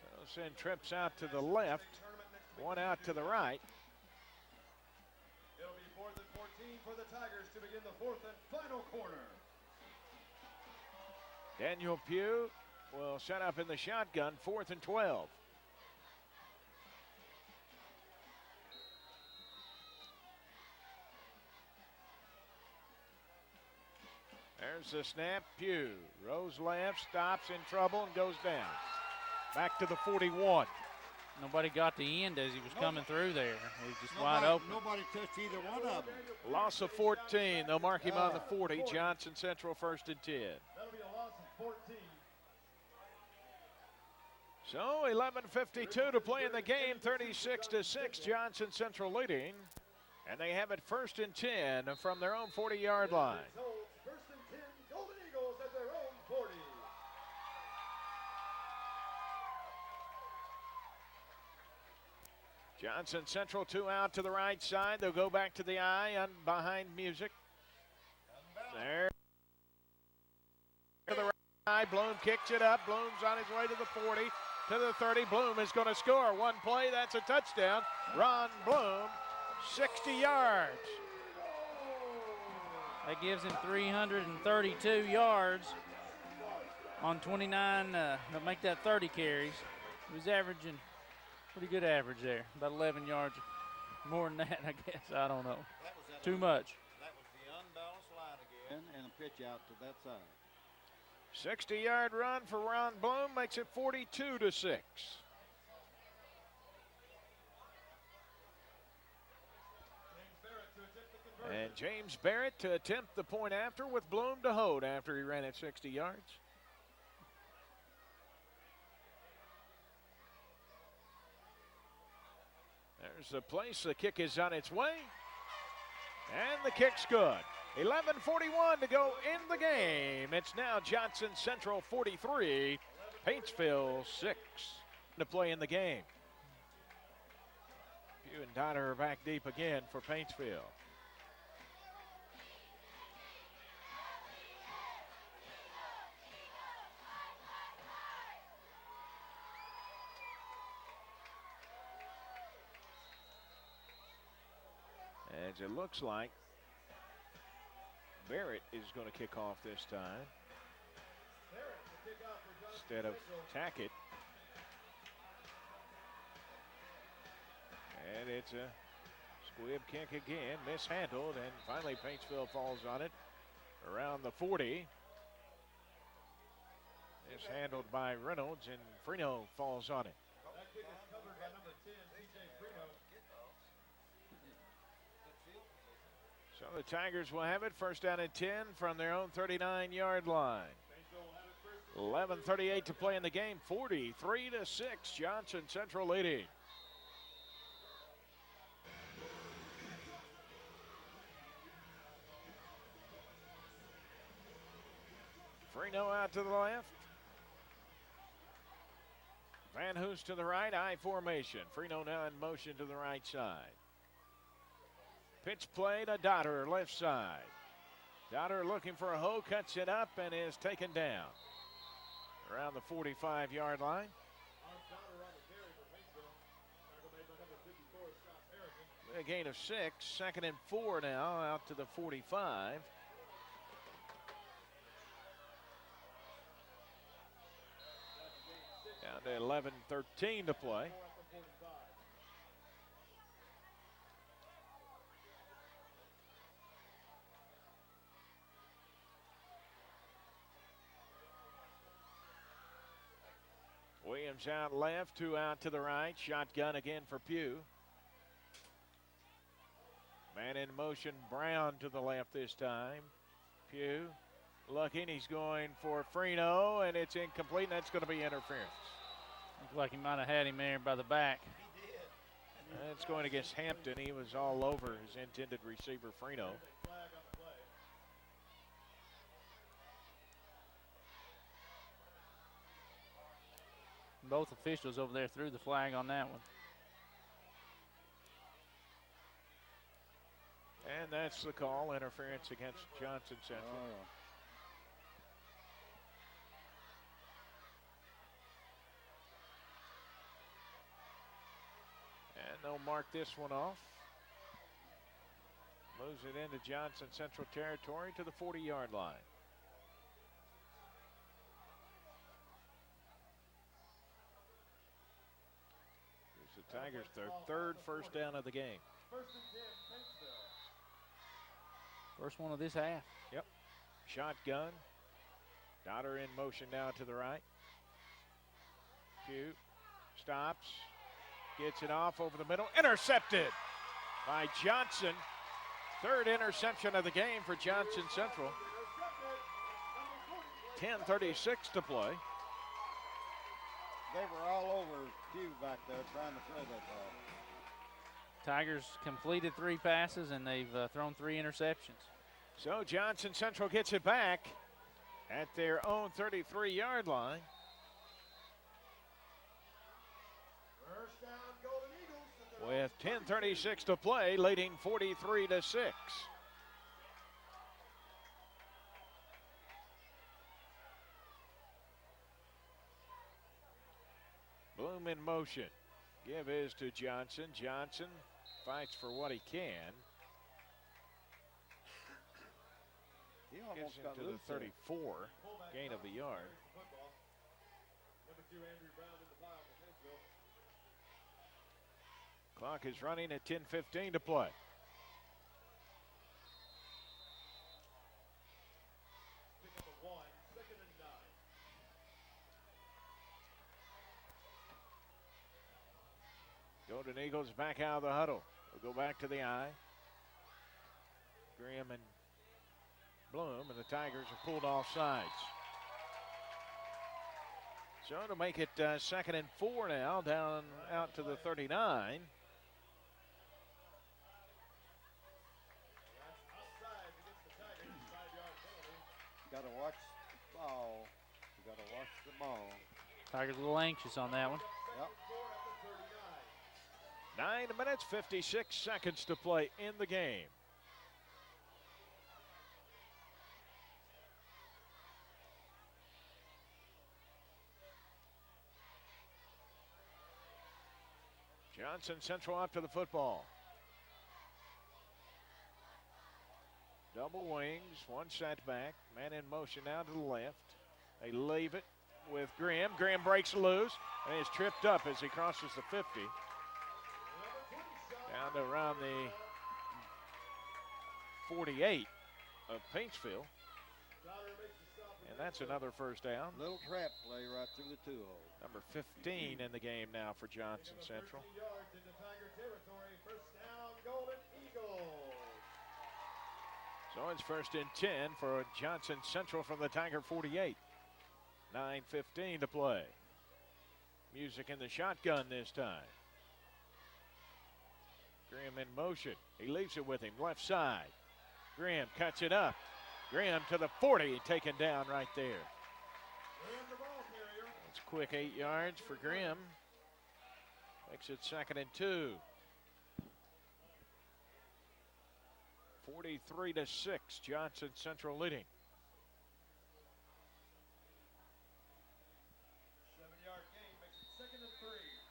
They'll send trips out to the left, 1 out to the right. It'll be 4th and 14 for the Tigers to begin the 4th and final quarter. Daniel Pugh will set up in the shotgun, 4th and 12. There's the snap. Pugh rows left, stops in trouble, and goes down. Back to the 41. Nobody got the end as he was coming through there. He was just wide open. Nobody touched either one of them. Loss of 14. They'll mark him on the 40. Johnson Central 1st and 10. That'll be a loss of 14. So 11:52 to play in the game. 36-6. Johnson Central leading. And they have it 1st and 10 from their own 40-yard line. First and 10, Golden Eagles at their own 40. Johnson Central 2 out to the right side. They'll go back to the eye on behind music. There. To the right eye. Bloom kicks it up. Bloom's on his way to the 40, to the 30. Bloom is going to score. 1 play, that's a touchdown. Ron Bloom, 60 yards. That gives him 332 yards on 29 to make that 30 carries. He was averaging pretty good average there, about 11 yards more than that, I guess. I don't know. Too much. That was the unbalanced line again, and a pitch out to that side. 60-yard run for Ron Bloom makes it 42-6. And James Barrett to attempt the point after with Bloom to hold after he ran it 60 yards. There's the place. The kick is on its way. And the kick's good. 11:41 to go in the game. It's now Johnson Central 43, Paintsville 6 to play in the game. Pugh and Donner are back deep again for Paintsville. As it looks like Barrett is going to kick off this time instead of Tackett. And it's a squib kick again, mishandled, and finally Paintsville falls on it around the 40. Mishandled by Reynolds, and Freno falls on it. That kick is covered by number 10, DJ Freno. So the Tigers will have it first down and 10 from their own 39-yard line. 11:38 to play in the game. 43-6, Johnson Central leading. Freno out to the left. Van Hoos to the right, I formation. Freno now in motion to the right side. Pitch play to Dotter, left side. Dotter looking for a hole, cuts it up, and is taken down around the 45-yard line. A gain of 6, 2nd and 4 now, out to the 45. Down to 11:13 to play. Williams out left, 2 out to the right. Shotgun again for Pugh. Man in motion, Brown to the left this time. Pugh looking, he's going for Freno, and it's incomplete, and that's going to be interference. Looked like he might have had him there by the back. It's going against Hampton. He was all over his intended receiver, Freno. Both officials over there threw the flag on that one. And that's the call, interference against Johnson Central. And they'll mark this one off. Moves it into Johnson Central territory to the 40-yard line. It's the Tigers, their third first down of the game. First one of this half. Yep. Shotgun. Dotter in motion now to the right. Pugh stops. Gets it off over the middle. Intercepted by Johnson. Third interception of the game for Johnson Central. 10:36 to play. They were all over Pugh back there trying to throw that ball. Tigers completed 3 passes, and they've thrown 3 interceptions. So Johnson Central gets it back at their own 33-yard line. First down, Golden Eagles. With 10:36 to play, leading 43-6. Bloom in motion. Give is to Johnson. Johnson fights for what he can. He almost Gets got into the loose there. 34, gain of the yard. Number 2, Andrew Brown in the pile for Paintsville. Clock is running at 10:15 to play. Pick up a 1, 2nd and 9. Golden Eagles back out of the huddle. We'll go back to the eye. Graham and Bloom, and the Tigers are pulled off sides. So to make it 2nd and 4 now, down out to the 39. Got to watch the ball. You got to watch the ball. Tigers a little anxious on that one. Yep. 9 minutes, 56 seconds to play in the game. Johnson Central up to the football. Double wings, one set back. Man in motion now to the left. They leave it with Graham. Graham breaks loose and is tripped up as he crosses the 50. Down to around the 48 of Paintsville. And that's another first down. Little trap play right through the 2-hole. Number 15 in the game now for Johnson Central. Yards into Tiger territory. First down, Golden Eagles. So it's 1st and 10 for Johnson Central from the Tiger 48. 9:15 to play. Music in the shotgun this time. Graham in motion. He leaves it with him, left side. Graham cuts it up. Graham to the 40, taken down right there. It's a quick 8 yards for Graham. Makes it 2nd and 2. 43-6, Johnson Central leading. 7-yard gain makes it 2nd and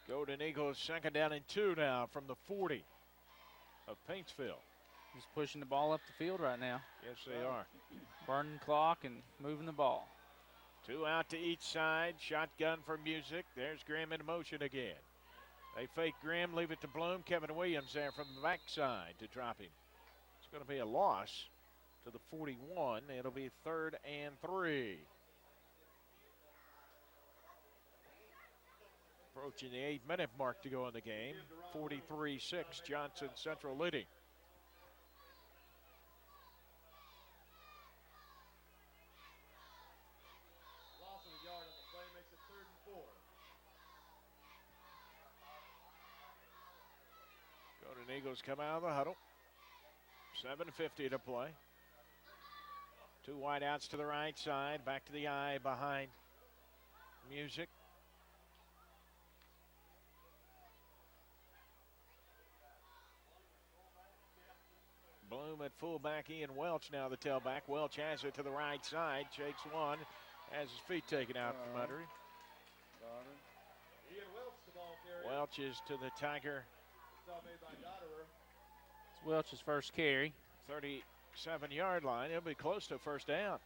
3. Golden Eagles 2nd down and 2 now from the 40 of Paintsville. Just pushing the ball up the field right now. Yes, they are. Burning clock and moving the ball. 2 out to each side. Shotgun for Music. There's Graham in motion again. They fake Graham, leave it to Bloom. Kevin Williams there from the backside to drop him. It's going to be a loss to the 41. It'll be 3rd and 3. Approaching the 8-minute mark to go in the game. 43-6, Johnson Central leading. Loss of a yard on the play makes it 3rd and 4. Golden Eagles come out of the huddle. 7:50 to play. 2 wideouts to the right side. Back to the eye behind Music. Bloom at fullback. Ian Welch now the tailback. Welch has it to the right side. Shakes one. Has his feet taken out from under him. Ian Welch, the ball carrier. Welch is to the Tiger Stop made by Dotterer. It's Welch's first carry. 37-yard line. It'll be close to 1st down.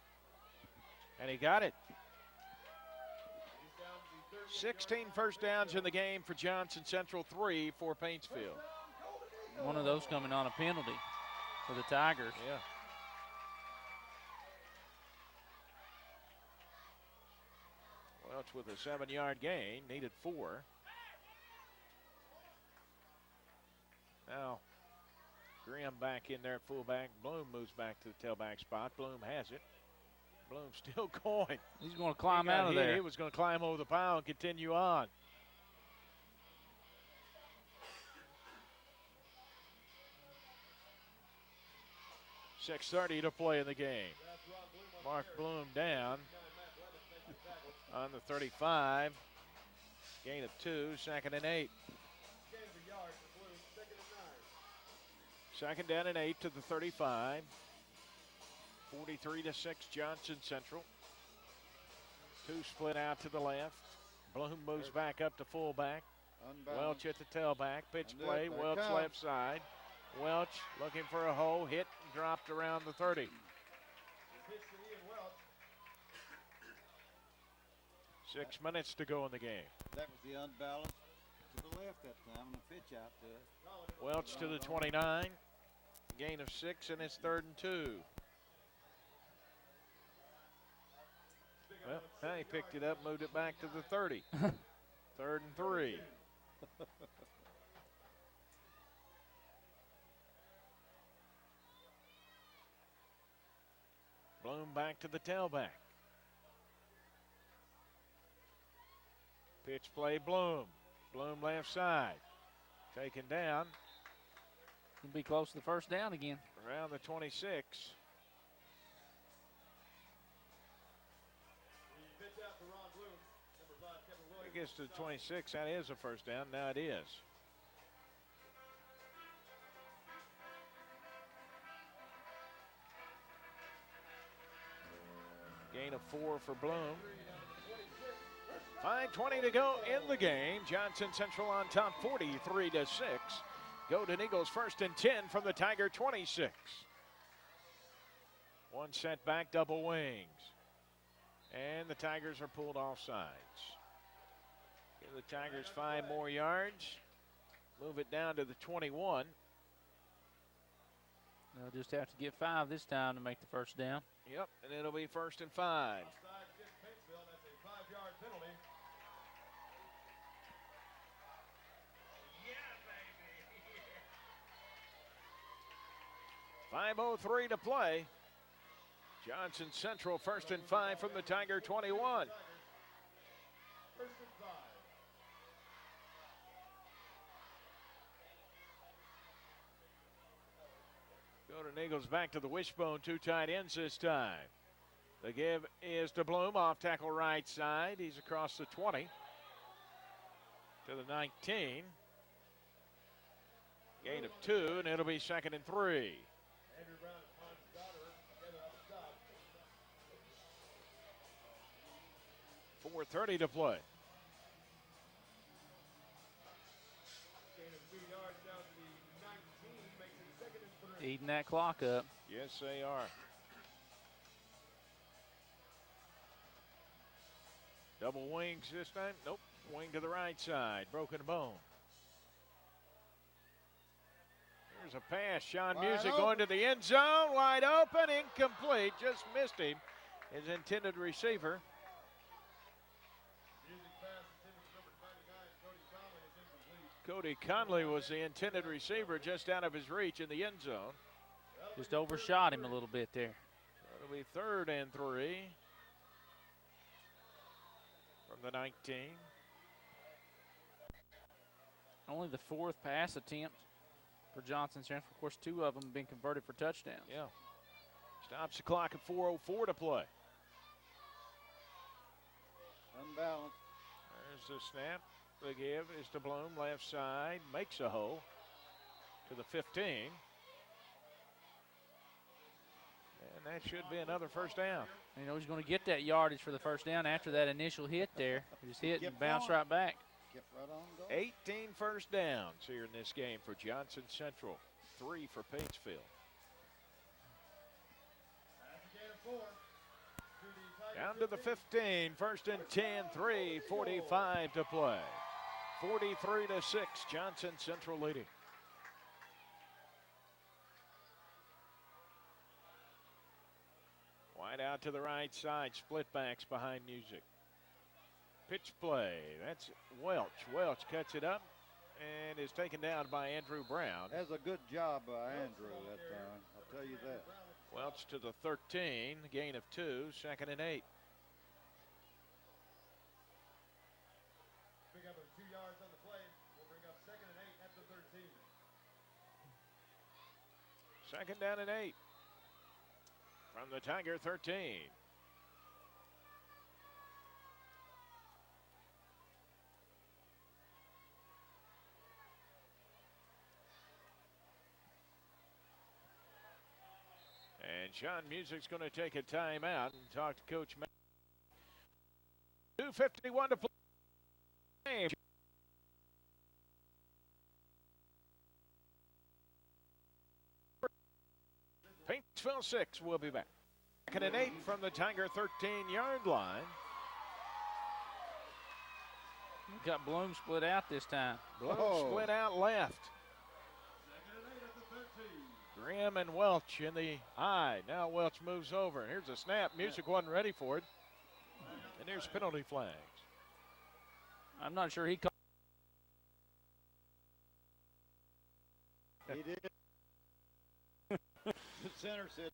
And he got it. He's down to the 16 first downs in the game for Johnson Central, 3 for Paintsville. One of those coming on a penalty for the Tigers. Yeah. Welch with a 7-yard gain, needed 4. Now, Graham back in there at fullback. Bloom moves back to the tailback spot. Bloom has it. Bloom still going. He's going to climb He got out of hit. there. He was going to climb over the pile and continue on. .6:30 to play in the game. Mark Bloom down on the 35. Gain of 2, 2nd and 8. 2nd down and 8 to the 35. 43-6 Johnson Central. 2 split out to the left. Bloom moves back up to fullback. Welch at the tailback. Pitch play. Welch left side. Welch looking for a hole. Hit and dropped around the 30. 6 minutes to go in the game. That was the unbalance to the left that time and the pitch out there. Welch to the 29. Gain of 6 and it's 3rd and 2. Well, now he picked it up, moved it back to the 30. 3rd and 3. Bloom back to the tailback. Pitch play, Bloom. Bloom left side. Taken down. He'll be close to the first down again. Around the 26. It gets to the 26. That is a first down. Now it is. Gain of 4 for Bloom. 5:20 to go in the game. Johnson Central on top 43-6. Golden Eagles 1st and 10 from the Tiger 26. One set back, double wings. And the Tigers are pulled off sides. Give the Tigers 5 more yards. Move it down to the 21. They'll just have to get 5 this time to make the first down. Yep, and it'll be 1st and 5. Offside against Paintsville. That's a 5-yard penalty. 5:03 to play. Johnson Central 1st and 5 from the Tiger 21. 1st and 5. Golden Eagles back to the wishbone, 2 tight ends this time. The give is to Bloom, off tackle right side. He's across the 20 to the 19. Gain of 2, and it'll be 2nd and 3. Andrew Brown and Hans Daughter together up top. 4:30 to play. Gain of 2 yards down to the 19 makes it 2nd and 3. Eating that clock up. Yes, they are. Double wings this time. Nope. Wing to the right side. Broken bone. Here's a pass. Sean Wide Music open. going to the end zone. Wide open. Incomplete. Just missed him. His intended receiver. Music pass intended for number 99, Cody Conley, is incomplete. Cody Conley was the intended receiver, just out of his reach in the end zone. Just overshot him a little bit there. It'll be 3rd and 3 from the 19. Only the 4th pass attempt for Johnson Central. Of course, 2 of them have been converted for touchdowns. Yeah. Stops the clock at 4:04 to play. Unbalanced. There's the snap. The give is to Bloom, left side. Makes a hole to the 15. And that should be another first down. You know, he's going to get that yardage for the first down after that initial hit there. He just hit and Kept bounced going. right back. Kept right on going. 18 first downs here in this game for Johnson Central. 3 for Paintsville. That's a gain of 4. Down to the 15, 1st and 10, 3:45 to play. 43-6, Johnson Central leading. Wide out to the right side, split backs behind Music. Pitch play, that's Welch. Welch cuts it up and is taken down by Andrew Brown. That's a good job by Andrew that time. I'll tell you that. Welch to the 13, gain of 2, 2nd and 8. Pick up 2 yards on the play. We'll bring up 2nd and 8 at the 13. 2nd down and 8 from the Tiger 13. And Sean Music's going to take a timeout and talk to Coach Matt. 2:51 to play. Paintsville 6, we'll be back. 2nd and 8 from the Tiger 13-yard line. Got Bloom split out this time. Bloom Oh. split out left. 2nd and 8 at the 13. Graham and Welch in the eye. Now Welch moves over. Here's a snap. Music wasn't ready for it. And here's penalty flags. I'm not sure he caught. He did. The center said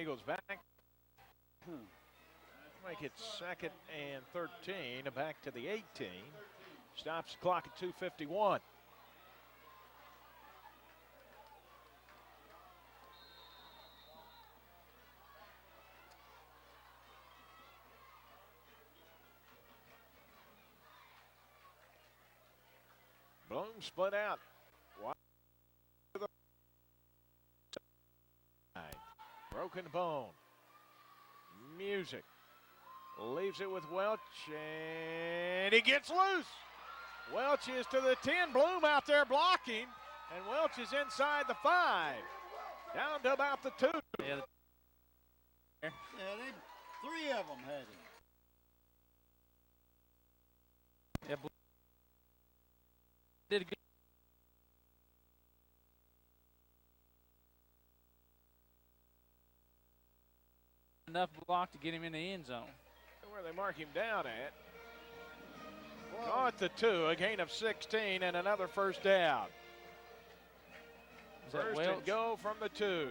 Eagles back. Make it 2nd and 13. Back to the 18. Stops the clock at 2:51. Bloom split out. Broken bone. Music. Leaves it with Welch, and he gets loose. Welch is to the 10. Bloom out there blocking, and Welch is inside the 5. Down to about the 2. Yeah, 3 of them had him. Yeah, did a good. Enough block to get him in the end zone. Where they mark him down at. Oh, at the 2, a gain of 16 and another first down. First and go from the 2.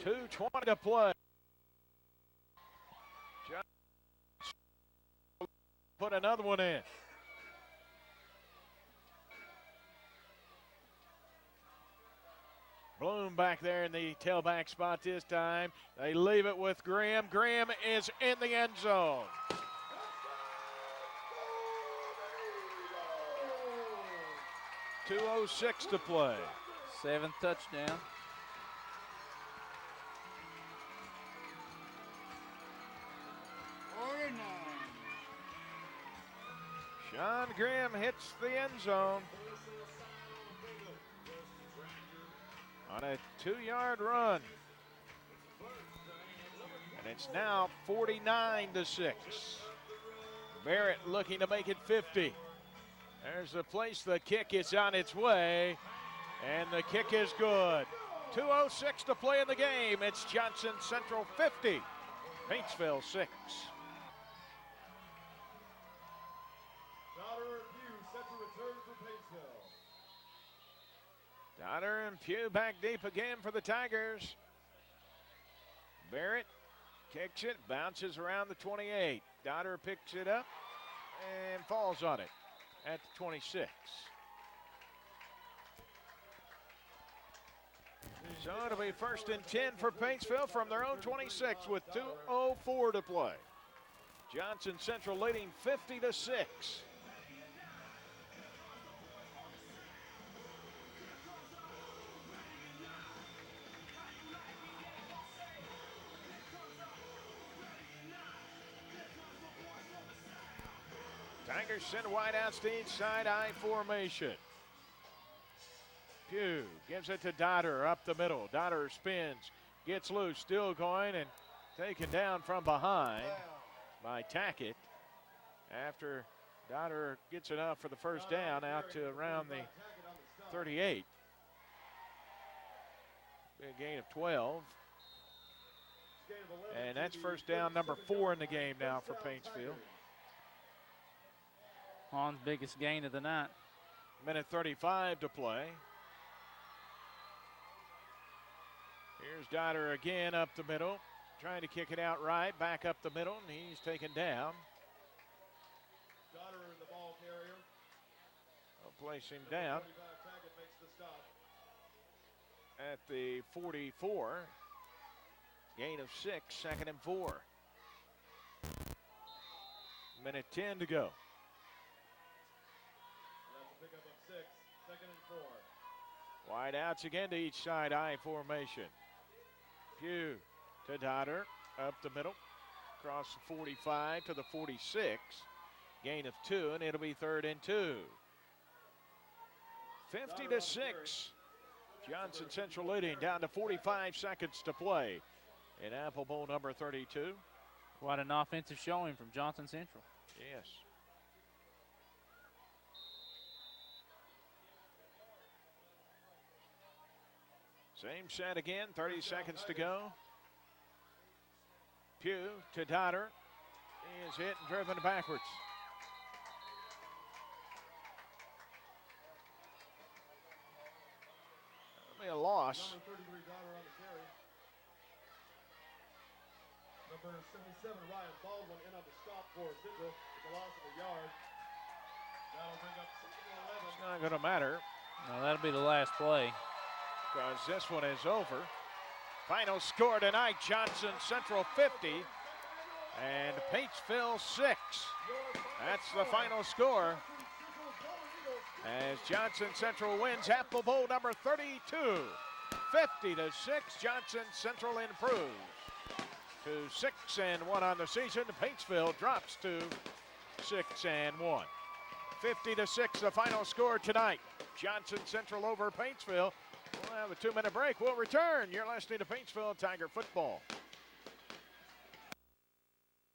2:20 to play. Put another one in. Bloom back there in the tailback spot this time. They leave it with Graham. Graham is in the end zone. .206 to play. 7th touchdown. Sean Graham hits the end zone on a 2-yard run. And it's now 49-6. Barrett looking to make it 50. There's the place. The kick is on its way, and the kick is good. 2:06 to play in the game. It's Johnson Central 50, Paintsville 6. Donner and Pugh back deep again for the Tigers. Barrett kicks it, bounces around the 28. Donner picks it up and falls on it at the 26. So it'll be 1st and 10 for Paintsville from their own 26 with 2:04 to play. Johnson Central leading 50-6. Tigers send wideouts to each side, I formation. Pugh gives it to Dodder up the middle. Dodder spins, gets loose, still going, and taken down from behind by Tackett. After Dodder gets enough for the first down out to around the 38. Big gain of 12. And that's first down number 4 in the game now for Paintsville. Hahn's biggest gain of the night. Minute 35 to play. Here's Dodder again up the middle, trying to kick it out right, back up the middle, and he's taken down. Dodder, the ball carrier. I'll place him down at the 44. Gain of 6, 2nd and 4. Minute 10 to go. Pickup of 6, 2nd and 4. Wide outs again to each side, I formation. Pugh to Dodder, up the middle, across the 45 to the 46. Gain of 2, and it'll be 3rd and 2. 50-6. Johnson Central leading, down to 45 seconds to play in Apple Bowl number 32. Quite an offensive showing from Johnson Central. Yes. Same set again, 30 seconds to go. Pugh to Dodder. He is hit and driven backwards. That'll be a loss. Number 33 Number 77, Ryan Baldwin, in on the stop for Central with the loss of a yard. That'll bring up 2nd and 11. It's not going to matter No, that'll be the last play. because this one is over. Final score tonight, Johnson Central 50 and Paintsville 6. That's the final score as Johnson Central wins Apple Bowl number 32. 50-6, Johnson Central improves to 6-1 on the season. Paintsville drops to 6-1. 50-6, the final score tonight. Johnson Central over Paintsville. We'll have a 2-minute break. We'll return. You're listening to Paintsville Tiger Football.